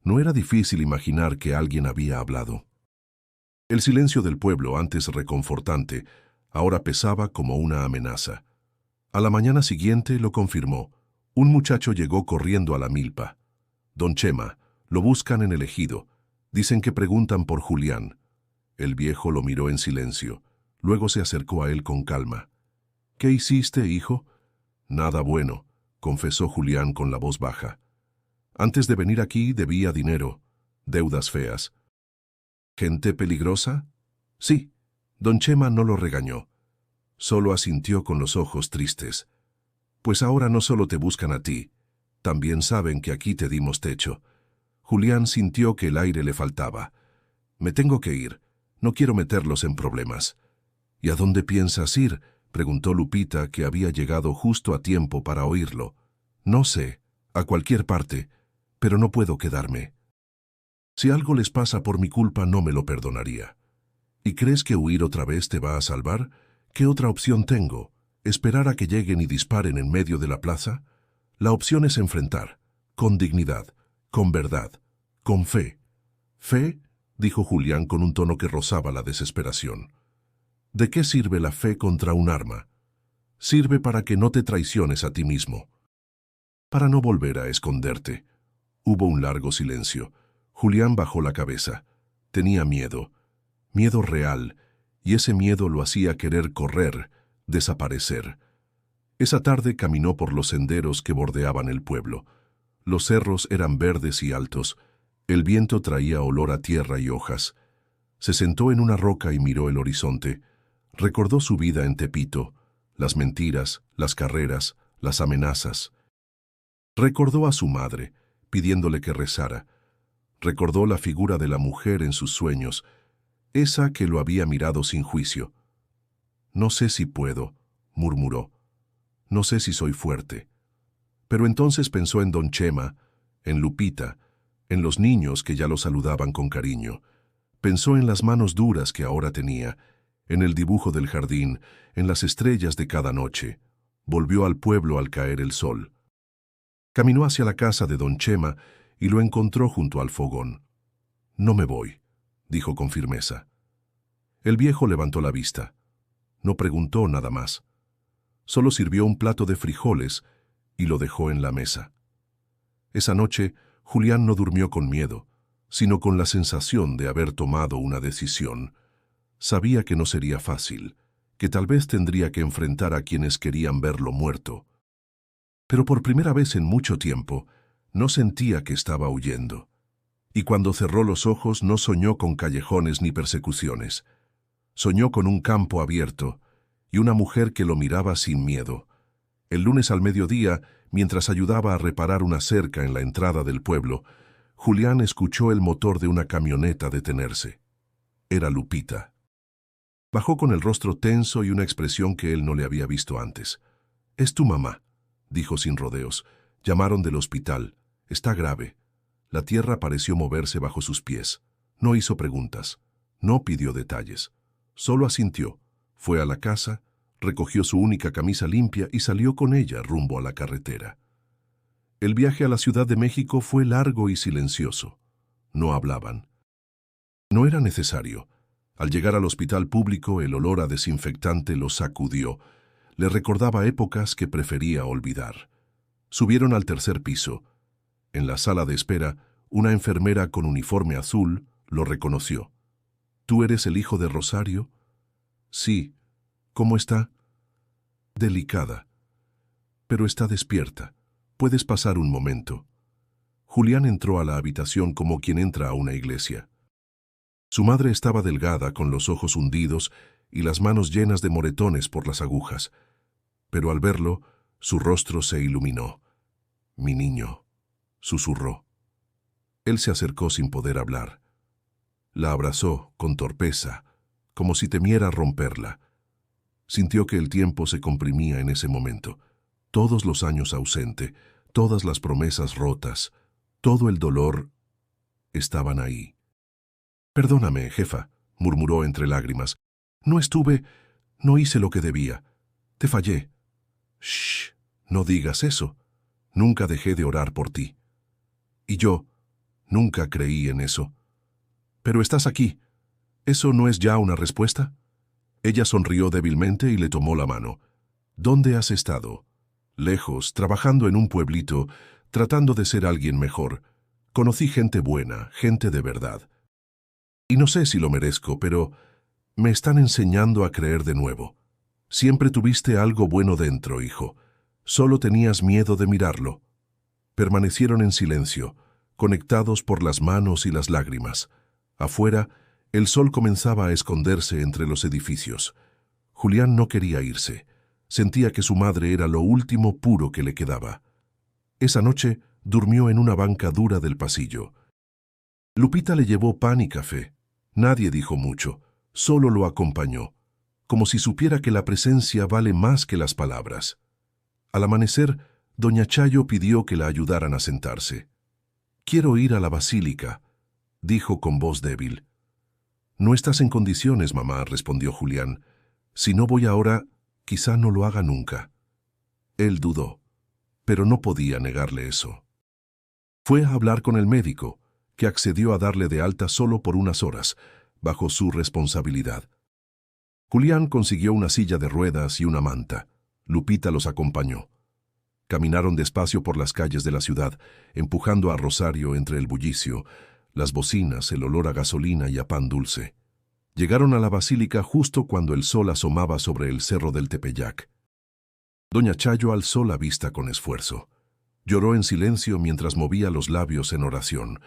No era difícil imaginar que alguien había hablado. El silencio del pueblo, antes reconfortante, ahora pesaba como una amenaza. A la mañana siguiente lo confirmó. Un muchacho llegó corriendo a la milpa. Don Chema, lo buscan en el ejido. Dicen que preguntan por Julián. El viejo lo miró en silencio. Luego se acercó a él con calma. ¿Qué hiciste, hijo? Nada bueno, confesó Julián con la voz baja. Antes de venir aquí debía dinero, deudas feas. ¿Gente peligrosa? Sí. Don Chema no lo regañó. Solo asintió con los ojos tristes. Pues ahora no solo te buscan a ti, también saben que aquí te dimos techo. Julián sintió que el aire le faltaba. Me tengo que ir. No quiero meterlos en problemas. ¿Y a dónde piensas ir?, preguntó Lupita, que había llegado justo a tiempo para oírlo. No sé, a cualquier parte, pero no puedo quedarme. Si algo les pasa por mi culpa, no me lo perdonaría. ¿Y crees que huir otra vez te va a salvar? ¿Qué otra opción tengo? ¿Esperar a que lleguen y disparen en medio de la plaza? La opción es enfrentar, con dignidad, con verdad, con fe. ¿Fe?, dijo Julián con un tono que rozaba la desesperación. ¿De qué sirve la fe contra un arma? Sirve para que no te traiciones a ti mismo, para no volver a esconderte. Hubo un largo silencio. Julián bajó la cabeza. Tenía miedo, miedo real, y ese miedo lo hacía querer correr, desaparecer. Esa tarde caminó por los senderos que bordeaban el pueblo. Los cerros eran verdes y altos. El viento traía olor a tierra y hojas. Se sentó en una roca y miró el horizonte. Recordó su vida en Tepito, las mentiras, las carreras, las amenazas. Recordó a su madre, pidiéndole que rezara. Recordó la figura de la mujer en sus sueños, esa que lo había mirado sin juicio. No sé si puedo, murmuró. No sé si soy fuerte. Pero entonces pensó en Don Chema, en Lupita, en los niños que ya lo saludaban con cariño. Pensó en las manos duras que ahora tenía, en el dibujo del jardín, en las estrellas de cada noche. Volvió al pueblo al caer el sol. Caminó hacia la casa de Don Chema y lo encontró junto al fogón. No me voy, dijo con firmeza. El viejo levantó la vista. No preguntó nada más. Solo sirvió un plato de frijoles y lo dejó en la mesa. Esa noche, Julián no durmió con miedo, sino con la sensación de haber tomado una decisión. Sabía que no sería fácil, que tal vez tendría que enfrentar a quienes querían verlo muerto. Pero por primera vez en mucho tiempo, no sentía que estaba huyendo. Y cuando cerró los ojos no soñó con callejones ni persecuciones. Soñó con un campo abierto y una mujer que lo miraba sin miedo. El lunes al mediodía, mientras ayudaba a reparar una cerca en la entrada del pueblo, Julián escuchó el motor de una camioneta detenerse. Era Lupita. Bajó con el rostro tenso y una expresión que él no le había visto antes. «Es tu mamá», dijo sin rodeos. «Llamaron del hospital. Está grave». La tierra pareció moverse bajo sus pies. No hizo preguntas. No pidió detalles. Solo asintió. Fue a la casa, recogió su única camisa limpia y salió con ella rumbo a la carretera. El viaje a la Ciudad de México fue largo y silencioso. No hablaban. No era necesario. Al llegar al hospital público, el olor a desinfectante lo sacudió. Le recordaba épocas que prefería olvidar. Subieron al tercer piso. En la sala de espera, una enfermera con uniforme azul lo reconoció. «¿Tú eres el hijo de Rosario?» «Sí». «¿Cómo está?» «Delicada. Pero está despierta. Puedes pasar un momento». Julián entró a la habitación como quien entra a una iglesia. Su madre estaba delgada, con los ojos hundidos y las manos llenas de moretones por las agujas. Pero al verlo, su rostro se iluminó. «Mi niño», susurró. Él se acercó sin poder hablar. La abrazó con torpeza, como si temiera romperla. Sintió que el tiempo se comprimía en ese momento. Todos los años ausente, todas las promesas rotas, todo el dolor estaban ahí. «Perdóname, jefa», murmuró entre lágrimas. «No hice lo que debía. Te fallé. Shh, no digas eso. Nunca dejé de orar por ti. Y yo nunca creí en eso. Pero estás aquí. ¿Eso no es ya una respuesta? Ella sonrió débilmente y le tomó la mano. ¿Dónde has estado? Lejos, trabajando en un pueblito, tratando de ser alguien mejor. Conocí gente buena, gente de verdad. Y no sé si lo merezco, pero me están enseñando a creer de nuevo. Siempre tuviste algo bueno dentro, hijo. Solo tenías miedo de mirarlo. Permanecieron en silencio, conectados por las manos y las lágrimas. Afuera, el sol comenzaba a esconderse entre los edificios. Julián no quería irse. Sentía que su madre era lo último puro que le quedaba. Esa noche durmió en una banca dura del pasillo. Lupita le llevó pan y café. Nadie dijo mucho, solo lo acompañó, como si supiera que la presencia vale más que las palabras. Al amanecer, doña Chayo pidió que la ayudaran a sentarse. «Quiero ir a la basílica», dijo con voz débil. «No estás en condiciones, mamá», respondió Julián. «Si no voy ahora, quizá no lo haga nunca». Él dudó, pero no podía negarle eso. Fue a hablar con el médico, que accedió a darle de alta solo por unas horas, bajo su responsabilidad. Julián consiguió una silla de ruedas y una manta. Lupita los acompañó. Caminaron despacio por las calles de la ciudad, empujando a Rosario entre el bullicio, las bocinas, el olor a gasolina y a pan dulce. Llegaron a la basílica justo cuando el sol asomaba sobre el cerro del Tepeyac. Doña Chayo alzó la vista con esfuerzo. Lloró en silencio mientras movía los labios en oración.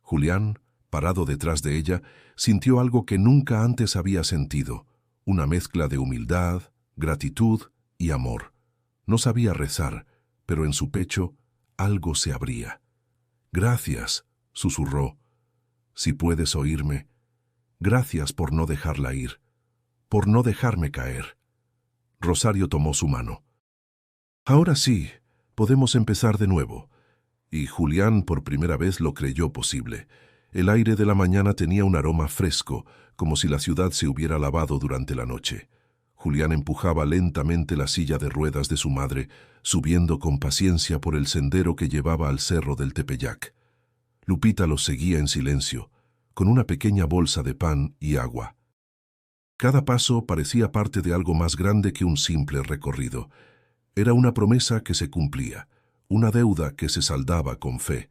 Julián, parado detrás de ella, sintió algo que nunca antes había sentido, una mezcla de humildad, gratitud y amor. No sabía rezar, pero en su pecho algo se abría. «Gracias», susurró. «Si puedes oírme, gracias por no dejarla ir, por no dejarme caer». Rosario tomó su mano. «Ahora sí, podemos empezar de nuevo». Y Julián por primera vez lo creyó posible. El aire de la mañana tenía un aroma fresco, como si la ciudad se hubiera lavado durante la noche. Julián empujaba lentamente la silla de ruedas de su madre, subiendo con paciencia por el sendero que llevaba al cerro del Tepeyac. Lupita los seguía en silencio, con una pequeña bolsa de pan y agua. Cada paso parecía parte de algo más grande que un simple recorrido. Era una promesa que se cumplía, una deuda que se saldaba con fe.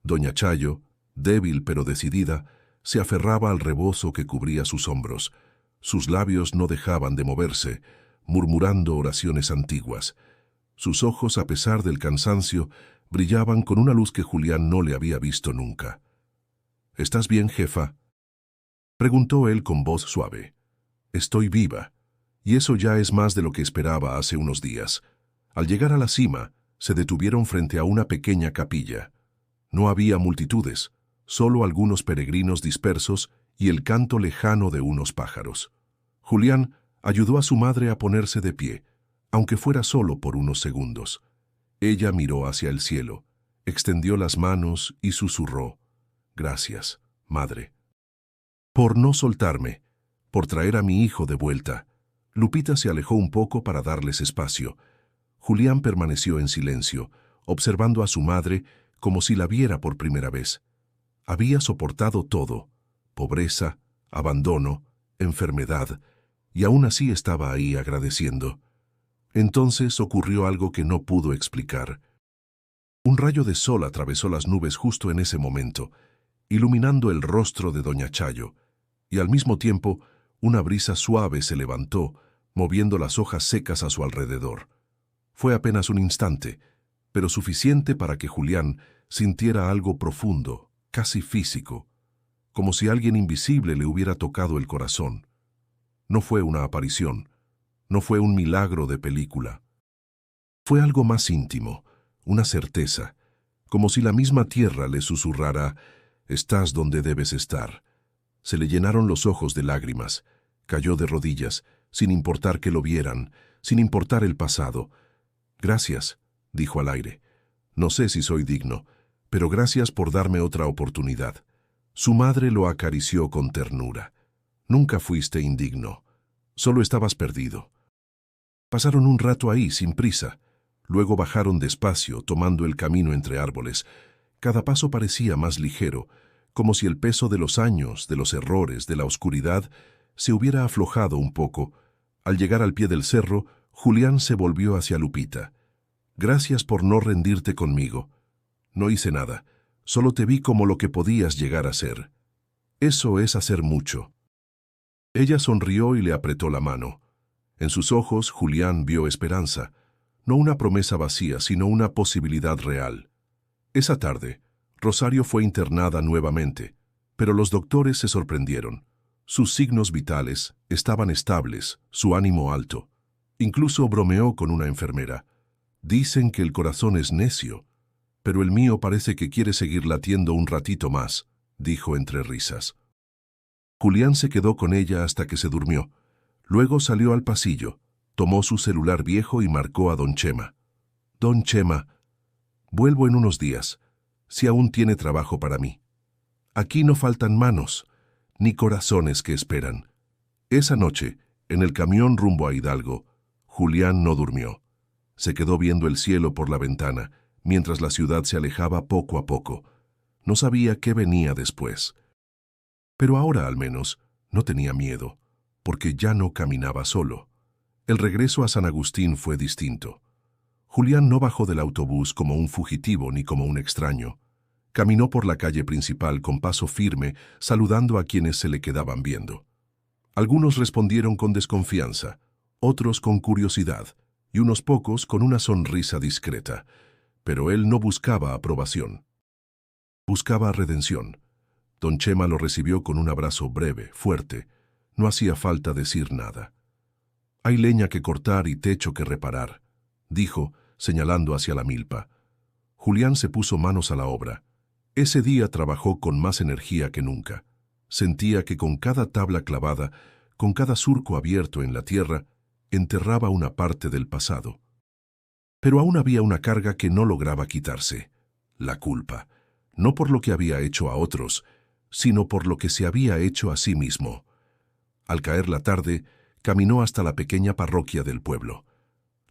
Doña Chayo, débil pero decidida, se aferraba al rebozo que cubría sus hombros. Sus labios no dejaban de moverse, murmurando oraciones antiguas. Sus ojos, a pesar del cansancio, brillaban con una luz que Julián no le había visto nunca. «¿Estás bien, jefa?», preguntó él con voz suave. «Estoy viva, y eso ya es más de lo que esperaba hace unos días». Al llegar a la cima, se detuvieron frente a una pequeña capilla. No había multitudes, solo algunos peregrinos dispersos y el canto lejano de unos pájaros. Julián ayudó a su madre a ponerse de pie, aunque fuera solo por unos segundos. Ella miró hacia el cielo, extendió las manos y susurró: «Gracias, madre, por no soltarme, por traer a mi hijo de vuelta». Lupita se alejó un poco para darles espacio. Julián permaneció en silencio, observando a su madre como si la viera por primera vez. Había soportado todo: pobreza, abandono, enfermedad, y aún así estaba ahí agradeciendo. Entonces ocurrió algo que no pudo explicar. Un rayo de sol atravesó las nubes justo en ese momento, iluminando el rostro de doña Chayo, y al mismo tiempo una brisa suave se levantó, moviendo las hojas secas a su alrededor. Fue apenas un instante, pero suficiente para que Julián sintiera algo profundo, casi físico, como si alguien invisible le hubiera tocado el corazón. No fue una aparición, no fue un milagro de película. Fue algo más íntimo, una certeza, como si la misma tierra le susurrara: «Estás donde debes estar». Se le llenaron los ojos de lágrimas, cayó de rodillas, sin importar que lo vieran, sin importar el pasado. «Gracias», dijo al aire. «No sé si soy digno, pero gracias por darme otra oportunidad». Su madre lo acarició con ternura. «Nunca fuiste indigno, solo estabas perdido». Pasaron un rato ahí, sin prisa. Luego bajaron despacio, tomando el camino entre árboles. Cada paso parecía más ligero, como si el peso de los años, de los errores, de la oscuridad, se hubiera aflojado un poco. Al llegar al pie del cerro, Julián se volvió hacia Lupita. «Gracias por no rendirte conmigo. No hice nada, solo te vi como lo que podías llegar a ser. Eso es hacer mucho». Ella sonrió y le apretó la mano. En sus ojos, Julián vio esperanza, no una promesa vacía, sino una posibilidad real. Esa tarde, Rosario fue internada nuevamente, pero los doctores se sorprendieron. Sus signos vitales estaban estables, su ánimo alto. Incluso bromeó con una enfermera. «Dicen que el corazón es necio, pero el mío parece que quiere seguir latiendo un ratito más», dijo entre risas. Julián se quedó con ella hasta que se durmió. Luego salió al pasillo, tomó su celular viejo y marcó a don Chema. «Don Chema, vuelvo en unos días, si aún tiene trabajo para mí. Aquí no faltan manos, ni corazones que esperan». Esa noche, en el camión rumbo a Hidalgo, Julián no durmió. Se quedó viendo el cielo por la ventana, mientras la ciudad se alejaba poco a poco. No sabía qué venía después. Pero ahora, al menos, no tenía miedo, porque ya no caminaba solo. El regreso a San Agustín fue distinto. Julián no bajó del autobús como un fugitivo ni como un extraño. Caminó por la calle principal con paso firme, saludando a quienes se le quedaban viendo. Algunos respondieron con desconfianza, otros con curiosidad, y unos pocos con una sonrisa discreta. Pero él no buscaba aprobación. Buscaba redención. Don Chema lo recibió con un abrazo breve, fuerte. No hacía falta decir nada. «Hay leña que cortar y techo que reparar», dijo, señalando hacia la milpa. Julián se puso manos a la obra. Ese día trabajó con más energía que nunca. Sentía que con cada tabla clavada, con cada surco abierto en la tierra, enterraba una parte del pasado. Pero aún había una carga que no lograba quitarse: la culpa, no por lo que había hecho a otros, sino por lo que se había hecho a sí mismo. Al caer la tarde, caminó hasta la pequeña parroquia del pueblo.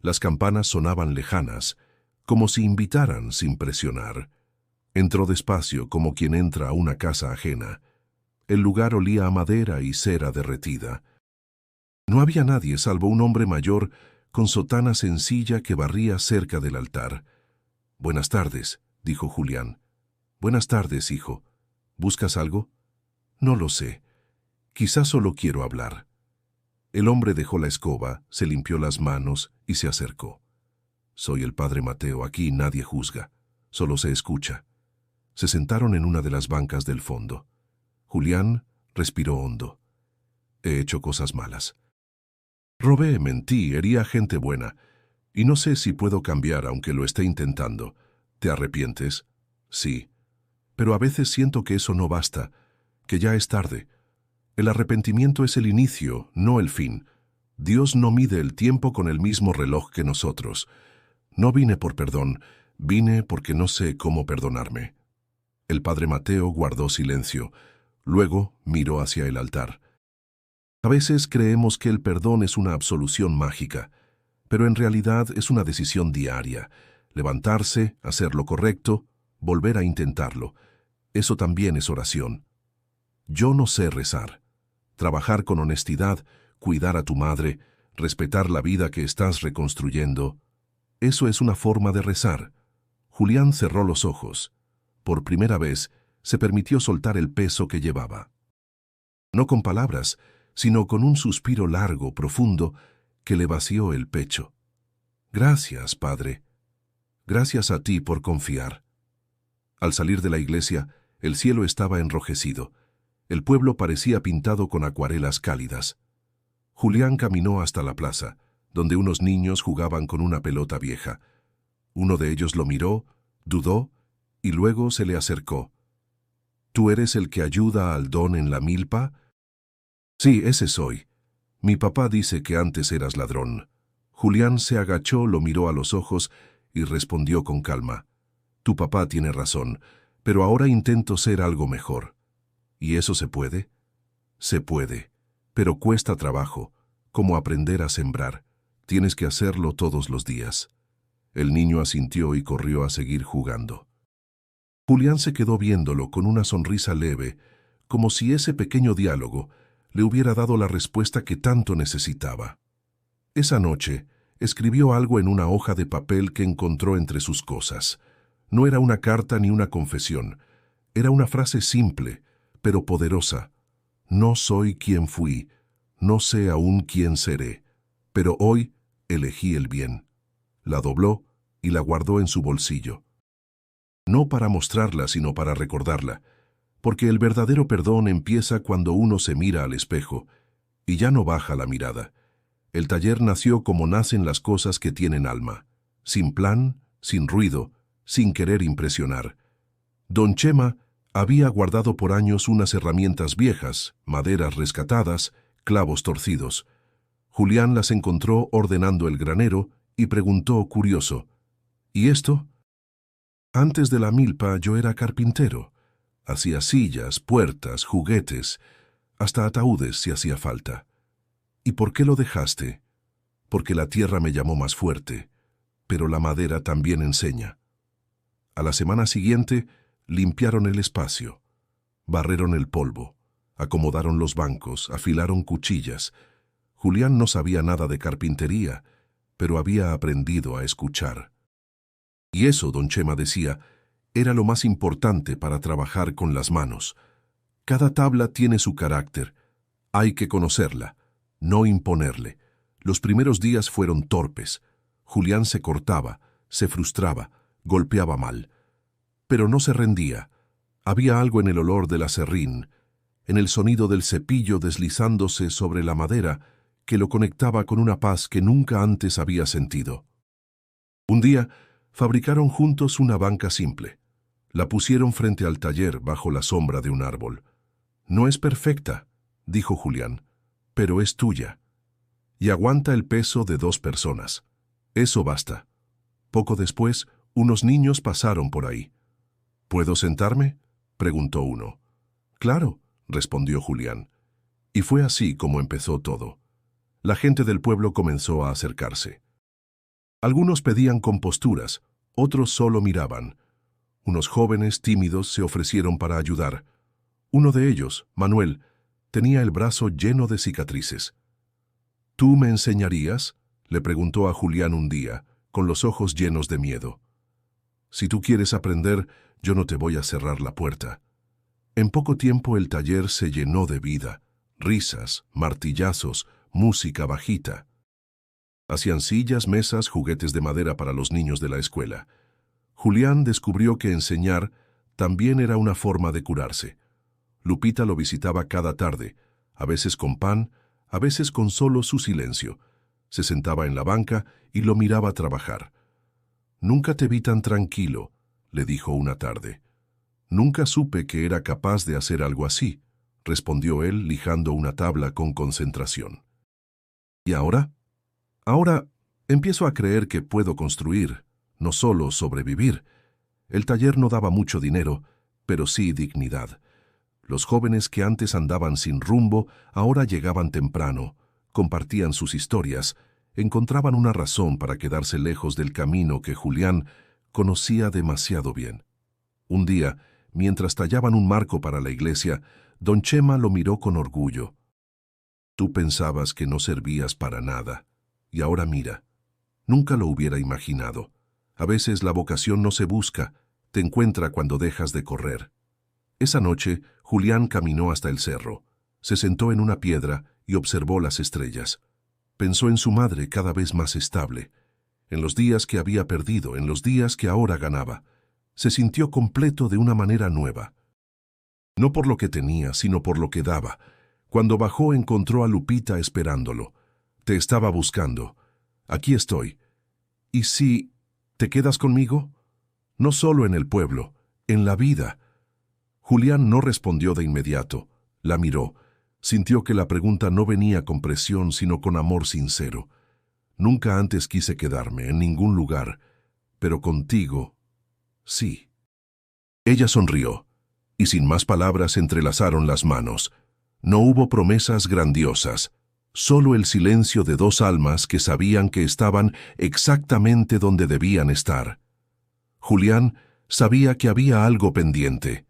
Las campanas sonaban lejanas, como si invitaran sin presionar. Entró despacio, como quien entra a una casa ajena. El lugar olía a madera y cera derretida. No había nadie salvo un hombre mayor con sotana sencilla que barría cerca del altar. «Buenas tardes», dijo Julián. «Buenas tardes, hijo. ¿Buscas algo?» «No lo sé. Quizás solo quiero hablar». El hombre dejó la escoba, se limpió las manos y se acercó. «Soy el padre Mateo, aquí nadie juzga, solo se escucha». Se sentaron en una de las bancas del fondo. Julián respiró hondo. «He hecho cosas malas. Robé, mentí, herí a gente buena, y no sé si puedo cambiar aunque lo esté intentando. ¿Te arrepientes?» «Sí. Pero a veces siento que eso no basta, que ya es tarde. El arrepentimiento es el inicio, no el fin. Dios no mide el tiempo con el mismo reloj que nosotros. No vine por perdón, vine porque no sé cómo perdonarme». El padre Mateo guardó silencio. Luego miró hacia el altar. «A veces creemos que el perdón es una absolución mágica, pero en realidad es una decisión diaria. Levantarse, hacer lo correcto, volver a intentarlo. Eso también es oración. Yo no sé rezar. Trabajar con honestidad, cuidar a tu madre, respetar la vida que estás reconstruyendo. Eso es una forma de rezar». Julián cerró los ojos. Por primera vez, se permitió soltar el peso que llevaba. No con palabras, sino con un suspiro largo, profundo, que le vació el pecho. «Gracias, padre. Gracias a ti por confiar». Al salir de la iglesia, el cielo estaba enrojecido. El pueblo parecía pintado con acuarelas cálidas. Julián caminó hasta la plaza, donde unos niños jugaban con una pelota vieja. Uno de ellos lo miró, dudó, y luego se le acercó. «¿Tú eres el que ayuda al don en la milpa?» «Sí, ese soy. Mi papá dice que antes eras ladrón». Julián se agachó, lo miró a los ojos y respondió con calma. «Tu papá tiene razón, pero ahora intento ser algo mejor». «¿Y eso se puede?» «Se puede, pero cuesta trabajo, como aprender a sembrar. Tienes que hacerlo todos los días. El niño asintió y corrió a seguir jugando. Julián se quedó viéndolo con una sonrisa leve, como si ese pequeño diálogo le hubiera dado la respuesta que tanto necesitaba. Esa noche, escribió algo en una hoja de papel que encontró entre sus cosas. No era una carta ni una confesión. Era una frase simple, pero poderosa. No soy quien fui, no sé aún quién seré, pero hoy elegí el bien. La dobló y la guardó en su bolsillo. No para mostrarla, sino para recordarla, porque el verdadero perdón empieza cuando uno se mira al espejo y ya no baja la mirada. El taller nació como nacen las cosas que tienen alma, sin plan, sin ruido, sin querer impresionar. Don Chema había guardado por años unas herramientas viejas, maderas rescatadas, clavos torcidos. Julián las encontró ordenando el granero y preguntó curioso, ¿y esto? Antes de la milpa yo era carpintero. Hacía sillas, puertas, juguetes, hasta ataúdes si hacía falta. ¿Y por qué lo dejaste? Porque la tierra me llamó más fuerte, pero la madera también enseña. A la semana siguiente, limpiaron el espacio, barreron el polvo, acomodaron los bancos, afilaron cuchillas. Julián no sabía nada de carpintería, pero había aprendido a escuchar. Y eso, don Chema decía, era lo más importante para trabajar con las manos. Cada tabla tiene su carácter. Hay que conocerla, no imponerle. Los primeros días fueron torpes. Julián se cortaba, se frustraba, golpeaba mal. Pero no se rendía. Había algo en el olor del aserrín, en el sonido del cepillo deslizándose sobre la madera, que lo conectaba con una paz que nunca antes había sentido. Un día, fabricaron juntos una banca simple. La pusieron frente al taller bajo la sombra de un árbol. No es perfecta, dijo Julián, pero es tuya. Y aguanta el peso de 2 personas. Eso basta. Poco después, unos niños pasaron por ahí. ¿Puedo sentarme?, preguntó uno. Claro, respondió Julián. Y fue así como empezó todo. La gente del pueblo comenzó a acercarse. Algunos pedían composturas, otros solo miraban. Unos jóvenes tímidos se ofrecieron para ayudar. Uno de ellos, Manuel, tenía el brazo lleno de cicatrices. ¿Tú me enseñarías?, le preguntó a Julián un día, con los ojos llenos de miedo. Si tú quieres aprender, yo no te voy a cerrar la puerta. En poco tiempo el taller se llenó de vida, risas, martillazos, música bajita. Hacían sillas, mesas, juguetes de madera para los niños de la escuela. Julián descubrió que enseñar también era una forma de curarse. Lupita lo visitaba cada tarde, a veces con pan, a veces con solo su silencio. Se sentaba en la banca y lo miraba trabajar. «Nunca te vi tan tranquilo», le dijo una tarde. «Nunca supe que era capaz de hacer algo así», respondió él lijando una tabla con concentración. «¿Y ahora?» «Ahora empiezo a creer que puedo construir, no solo sobrevivir. El taller no daba mucho dinero, pero sí dignidad. Los jóvenes que antes andaban sin rumbo, ahora llegaban temprano, compartían sus historias, encontraban una razón para quedarse lejos del camino que Julián conocía demasiado bien. Un día, mientras tallaban un marco para la iglesia, don Chema lo miró con orgullo. «Tú pensabas que no servías para nada, y ahora mira, nunca lo hubiera imaginado. A veces la vocación no se busca, te encuentra cuando dejas de correr». Esa noche, Julián caminó hasta el cerro, se sentó en una piedra y observó las estrellas. Pensó en su madre cada vez más estable, en los días que había perdido, en los días que ahora ganaba. Se sintió completo de una manera nueva. No por lo que tenía, sino por lo que daba. Cuando bajó encontró a Lupita esperándolo. «Te estaba buscando. Aquí estoy. ¿Y si te quedas conmigo? No solo en el pueblo, en la vida». Julián no respondió de inmediato. La miró. Sintió que la pregunta no venía con presión, sino con amor sincero. «Nunca antes quise quedarme en ningún lugar, pero contigo, sí». Ella sonrió, y sin más palabras entrelazaron las manos. No hubo promesas grandiosas, solo el silencio de dos almas que sabían que estaban exactamente donde debían estar. Julián sabía que había algo pendiente.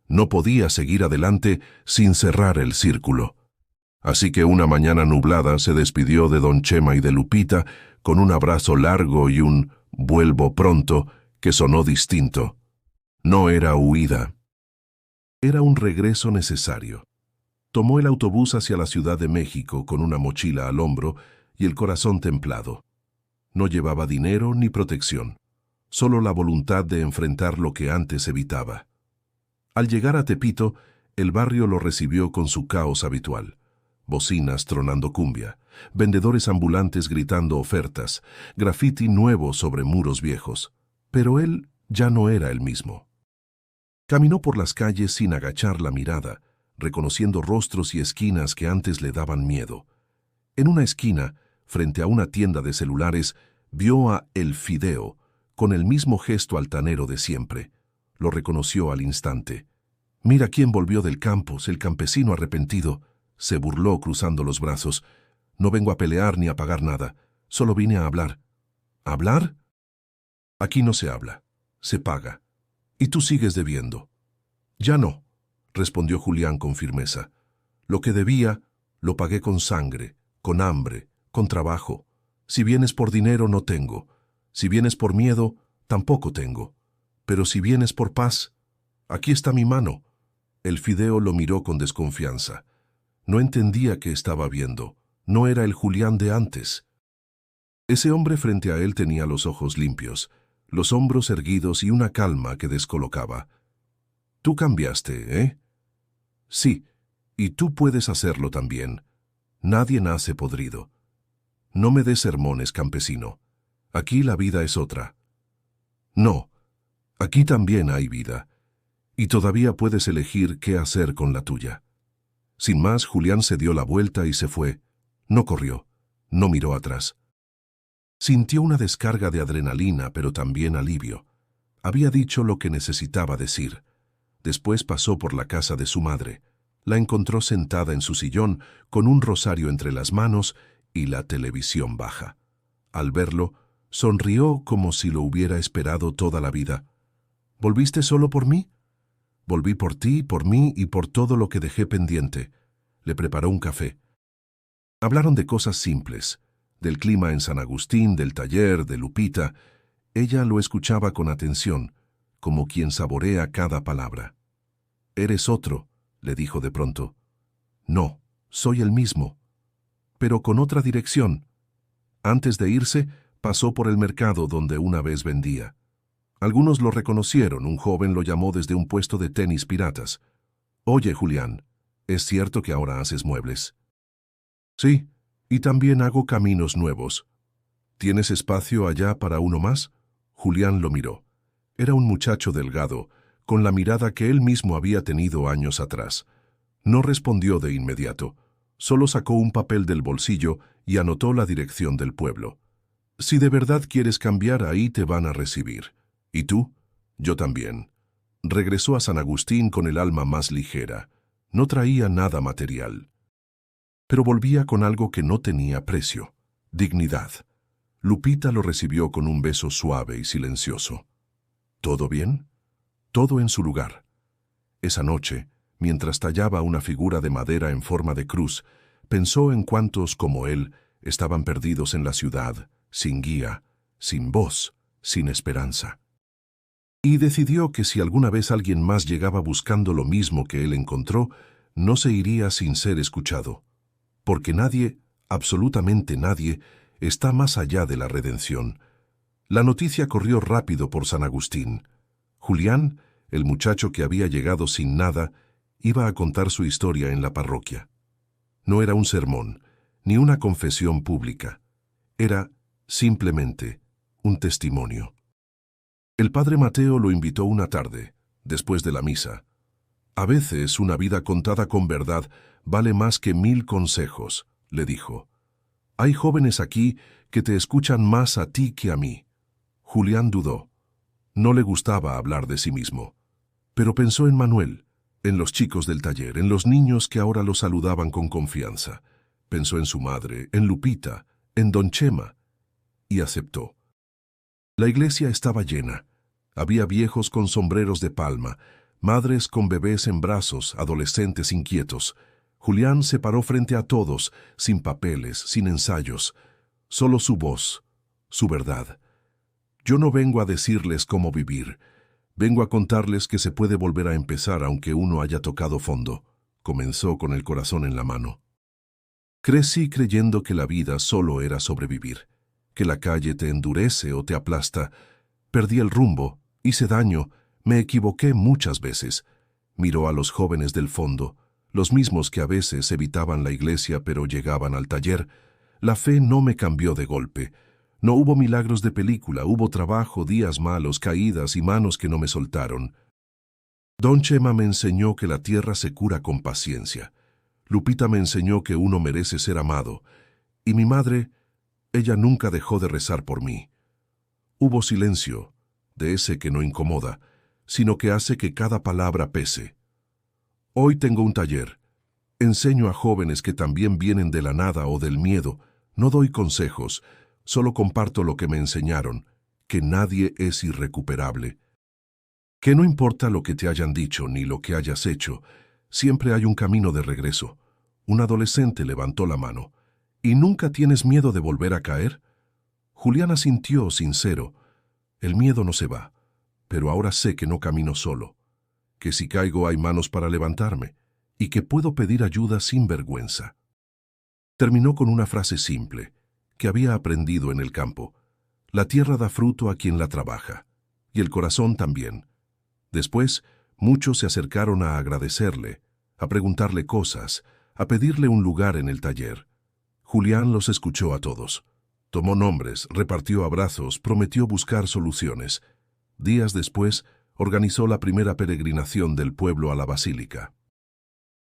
No podía seguir adelante sin cerrar el círculo. Así que una mañana nublada se despidió de don Chema y de Lupita con un abrazo largo y un «vuelvo pronto» que sonó distinto. No era huida. Era un regreso necesario. Tomó el autobús hacia la Ciudad de México con una mochila al hombro y el corazón templado. No llevaba dinero ni protección, solo la voluntad de enfrentar lo que antes evitaba. Al llegar a Tepito, el barrio lo recibió con su caos habitual. Bocinas tronando cumbia, vendedores ambulantes gritando ofertas, grafiti nuevo sobre muros viejos. Pero él ya no era el mismo. Caminó por las calles sin agachar la mirada, reconociendo rostros y esquinas que antes le daban miedo. En una esquina, frente a una tienda de celulares, vio a El Fideo, con el mismo gesto altanero de siempre. Lo reconoció al instante. «Mira quién volvió del campus, el campesino arrepentido», se burló cruzando los brazos. «No vengo a pelear ni a pagar nada, solo vine a hablar». «¿Hablar?» «Aquí no se habla, se paga. Y tú sigues debiendo». «Ya no», respondió Julián con firmeza. «Lo que debía, lo pagué con sangre, con hambre, con trabajo. Si vienes por dinero, no tengo. Si vienes por miedo, tampoco tengo. Pero si vienes por paz, aquí está mi mano». El Fideo lo miró con desconfianza. No entendía qué estaba viendo. No era el Julián de antes. Ese hombre frente a él tenía los ojos limpios, los hombros erguidos y una calma que descolocaba. «Tú cambiaste, ¿eh?» «Sí, y tú puedes hacerlo también. Nadie nace podrido. No me des sermones, campesino. Aquí la vida es otra». «No, aquí también hay vida. Y todavía puedes elegir qué hacer con la tuya». Sin más, Julián se dio la vuelta y se fue. No corrió, no miró atrás. Sintió una descarga de adrenalina, pero también alivio. Había dicho lo que necesitaba decir. Después pasó por la casa de su madre. La encontró sentada en su sillón, con un rosario entre las manos y la televisión baja. Al verlo, sonrió como si lo hubiera esperado toda la vida. «¿Volviste solo por mí?» «Volví por ti, por mí y por todo lo que dejé pendiente». Le preparó un café. Hablaron de cosas simples, del clima en San Agustín, del taller, de Lupita. Ella lo escuchaba con atención, como quien saborea cada palabra. «Eres otro», le dijo de pronto. «No, soy el mismo, pero con otra dirección». Antes de irse, pasó por el mercado donde una vez vendía. Algunos lo reconocieron, un joven lo llamó desde un puesto de tenis piratas. «Oye, Julián, ¿es cierto que ahora haces muebles?» «Sí, y también hago caminos nuevos». «¿Tienes espacio allá para uno más?» Julián lo miró. Era un muchacho delgado, con la mirada que él mismo había tenido años atrás. No respondió de inmediato. Solo sacó un papel del bolsillo y anotó la dirección del pueblo. «Si de verdad quieres cambiar, ahí te van a recibir». «¿Y tú?» «Yo también». Regresó a San Agustín con el alma más ligera. No traía nada material. Pero volvía con algo que no tenía precio: dignidad. Lupita lo recibió con un beso suave y silencioso. «¿Todo bien?» «Todo en su lugar». Esa noche, mientras tallaba una figura de madera en forma de cruz, pensó en cuántos, como él, estaban perdidos en la ciudad, sin guía, sin voz, sin esperanza. Y decidió que si alguna vez alguien más llegaba buscando lo mismo que él encontró, no se iría sin ser escuchado. Porque nadie, absolutamente nadie, está más allá de la redención. La noticia corrió rápido por San Agustín. Julián, el muchacho que había llegado sin nada, iba a contar su historia en la parroquia. No era un sermón, ni una confesión pública. Era, simplemente, un testimonio. El padre Mateo lo invitó una tarde, después de la misa. «A veces una vida contada con verdad vale más que 1000 consejos», le dijo. «Hay jóvenes aquí que te escuchan más a ti que a mí». Julián dudó. No le gustaba hablar de sí mismo. Pero pensó en Manuel, en los chicos del taller, en los niños que ahora lo saludaban con confianza. Pensó en su madre, en Lupita, en don Chema, y aceptó. La iglesia estaba llena. Había viejos con sombreros de palma, madres con bebés en brazos, adolescentes inquietos. Julián se paró frente a todos, sin papeles, sin ensayos, solo su voz, su verdad. Yo no vengo a decirles cómo vivir, vengo a contarles que se puede volver a empezar aunque uno haya tocado fondo. Comenzó con el corazón en la mano. Crecí creyendo que la vida solo era sobrevivir, que la calle te endurece o te aplasta. Perdí el rumbo, hice daño, me equivoqué muchas veces. Miró a los jóvenes del fondo, los mismos que a veces evitaban la iglesia pero llegaban al taller. La fe no me cambió de golpe. No hubo milagros de película, hubo trabajo, días malos, caídas y manos que no me soltaron. Don Chema me enseñó que la tierra se cura con paciencia. Lupita me enseñó que uno merece ser amado. Y mi madre, ella nunca dejó de rezar por mí. Hubo silencio, de ese que no incomoda, sino que hace que cada palabra pese. Hoy tengo un taller. Enseño a jóvenes que también vienen de la nada o del miedo. No doy consejos, solo comparto lo que me enseñaron, que nadie es irrecuperable. Que no importa lo que te hayan dicho ni lo que hayas hecho, siempre hay un camino de regreso. Un adolescente levantó la mano. ¿Y nunca tienes miedo de volver a caer? Julián asintió sincero. El miedo no se va, pero ahora sé que no camino solo, que si caigo hay manos para levantarme, y que puedo pedir ayuda sin vergüenza. Terminó con una frase simple, que había aprendido en el campo. La tierra da fruto a quien la trabaja, y el corazón también. Después, muchos se acercaron a agradecerle, a preguntarle cosas, a pedirle un lugar en el taller. Julián los escuchó a todos. Tomó nombres, repartió abrazos, prometió buscar soluciones. Días después, organizó la primera peregrinación del pueblo a la basílica.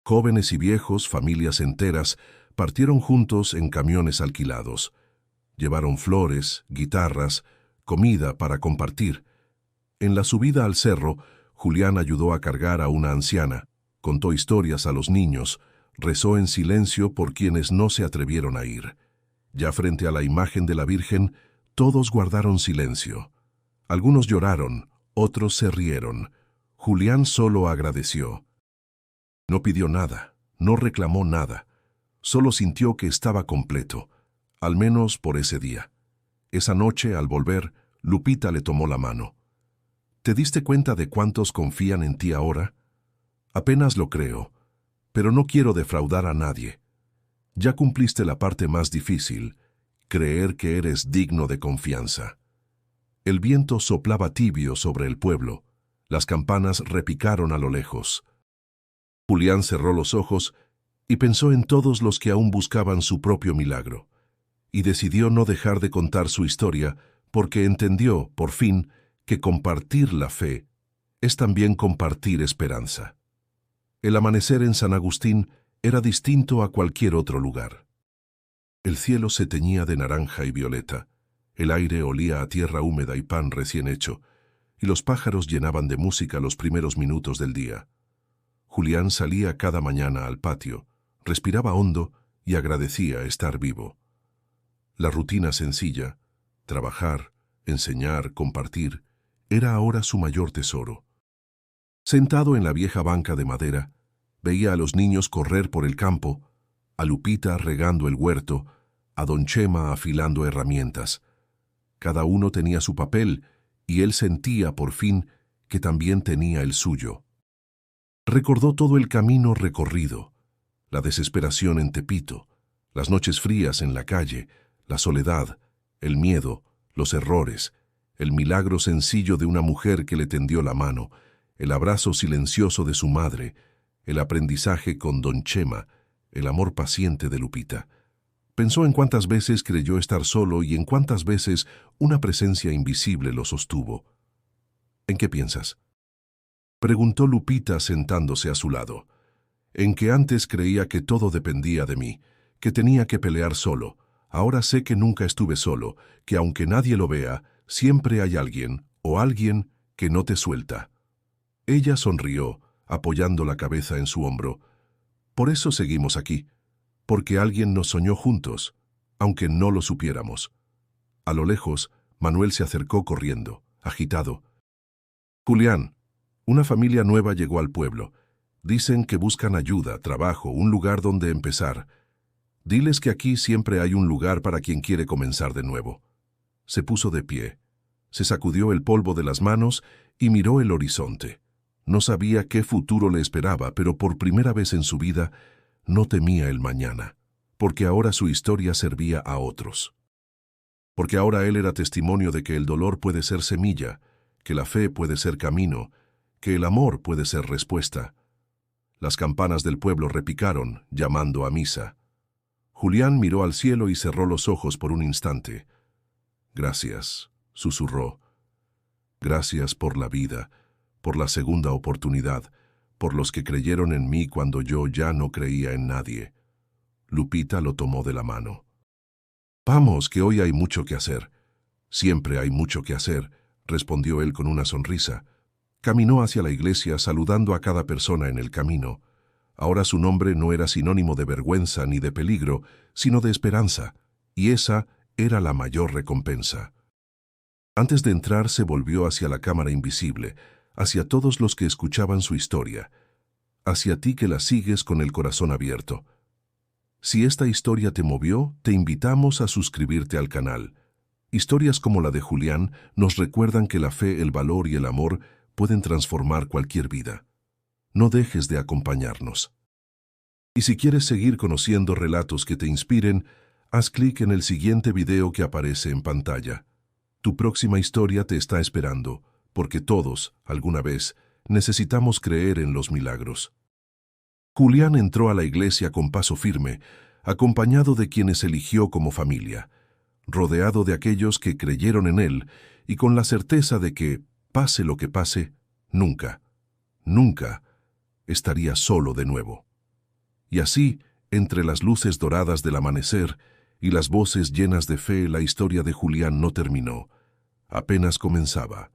Jóvenes y viejos, familias enteras, partieron juntos en camiones alquilados. Llevaron flores, guitarras, comida para compartir. En la subida al cerro, Julián ayudó a cargar a una anciana, contó historias a los niños, rezó en silencio por quienes no se atrevieron a ir. Ya frente a la imagen de la Virgen, todos guardaron silencio. Algunos lloraron, otros se rieron. Julián solo agradeció. No pidió nada, no reclamó nada. Solo sintió que estaba completo, al menos por ese día. Esa noche, al volver, Lupita le tomó la mano. ¿Te diste cuenta de cuántos confían en ti ahora? Apenas lo creo, pero no quiero defraudar a nadie. Ya cumpliste la parte más difícil, creer que eres digno de confianza. El viento soplaba tibio sobre el pueblo. Las campanas repicaron a lo lejos. Julián cerró los ojos y pensó en todos los que aún buscaban su propio milagro. Y decidió no dejar de contar su historia porque entendió, por fin, que compartir la fe es también compartir esperanza. El amanecer en San Agustín era distinto a cualquier otro lugar. El cielo se teñía de naranja y violeta, el aire olía a tierra húmeda y pan recién hecho, y los pájaros llenaban de música los primeros minutos del día. Julián salía cada mañana al patio, respiraba hondo y agradecía estar vivo. La rutina sencilla, trabajar, enseñar, compartir, era ahora su mayor tesoro. Sentado en la vieja banca de madera, veía a los niños correr por el campo, a Lupita regando el huerto, a don Chema afilando herramientas. Cada uno tenía su papel y él sentía por fin que también tenía el suyo. Recordó todo el camino recorrido, la desesperación en Tepito, las noches frías en la calle, la soledad, el miedo, los errores, el milagro sencillo de una mujer que le tendió la mano, el abrazo silencioso de su madre, el aprendizaje con don Chema, el amor paciente de Lupita. Pensó en cuántas veces creyó estar solo y en cuántas veces una presencia invisible lo sostuvo. ¿En qué piensas?, preguntó Lupita sentándose a su lado. En que antes creía que todo dependía de mí, que tenía que pelear solo. Ahora sé que nunca estuve solo, que aunque nadie lo vea, siempre hay alguien, o alguien, que no te suelta. Ella sonrió, apoyando la cabeza en su hombro. Por eso seguimos aquí. porque alguien nos soñó juntos, aunque no lo supiéramos. A lo lejos, Manuel se acercó corriendo, agitado. Julián, una familia nueva llegó al pueblo. Dicen que buscan ayuda, trabajo, un lugar donde empezar. Diles que aquí siempre hay un lugar para quien quiere comenzar de nuevo. Se puso de pie, se sacudió el polvo de las manos y miró el horizonte. No sabía qué futuro le esperaba, pero por primera vez en su vida no temía el mañana, porque ahora su historia servía a otros. Porque ahora él era testimonio de que el dolor puede ser semilla, que la fe puede ser camino, que el amor puede ser respuesta. Las campanas del pueblo repicaron, llamando a misa. Julián miró al cielo y cerró los ojos por un instante. «Gracias», susurró. «Gracias por la vida, por la segunda oportunidad, por los que creyeron en mí cuando yo ya no creía en nadie». Lupita lo tomó de la mano. «Vamos, que hoy hay mucho que hacer». «Siempre hay mucho que hacer», respondió él con una sonrisa. Caminó hacia la iglesia saludando a cada persona en el camino. Ahora su nombre no era sinónimo de vergüenza ni de peligro, sino de esperanza, y esa era la mayor recompensa. Antes de entrar se volvió hacia la cámara invisible, hacia todos los que escuchaban su historia, hacia ti que la sigues con el corazón abierto. Si esta historia te movió, te invitamos a suscribirte al canal. Historias como la de Julián nos recuerdan que la fe, el valor y el amor pueden transformar cualquier vida. No dejes de acompañarnos. Y si quieres seguir conociendo relatos que te inspiren, haz clic en el siguiente video que aparece en pantalla. Tu próxima historia te está esperando, porque todos, alguna vez, necesitamos creer en los milagros. Julián entró a la iglesia con paso firme, acompañado de quienes eligió como familia, rodeado de aquellos que creyeron en él y con la certeza de que, pase lo que pase, nunca estaría solo de nuevo. Y así, entre las luces doradas del amanecer y las voces llenas de fe, la historia de Julián no terminó, apenas comenzaba.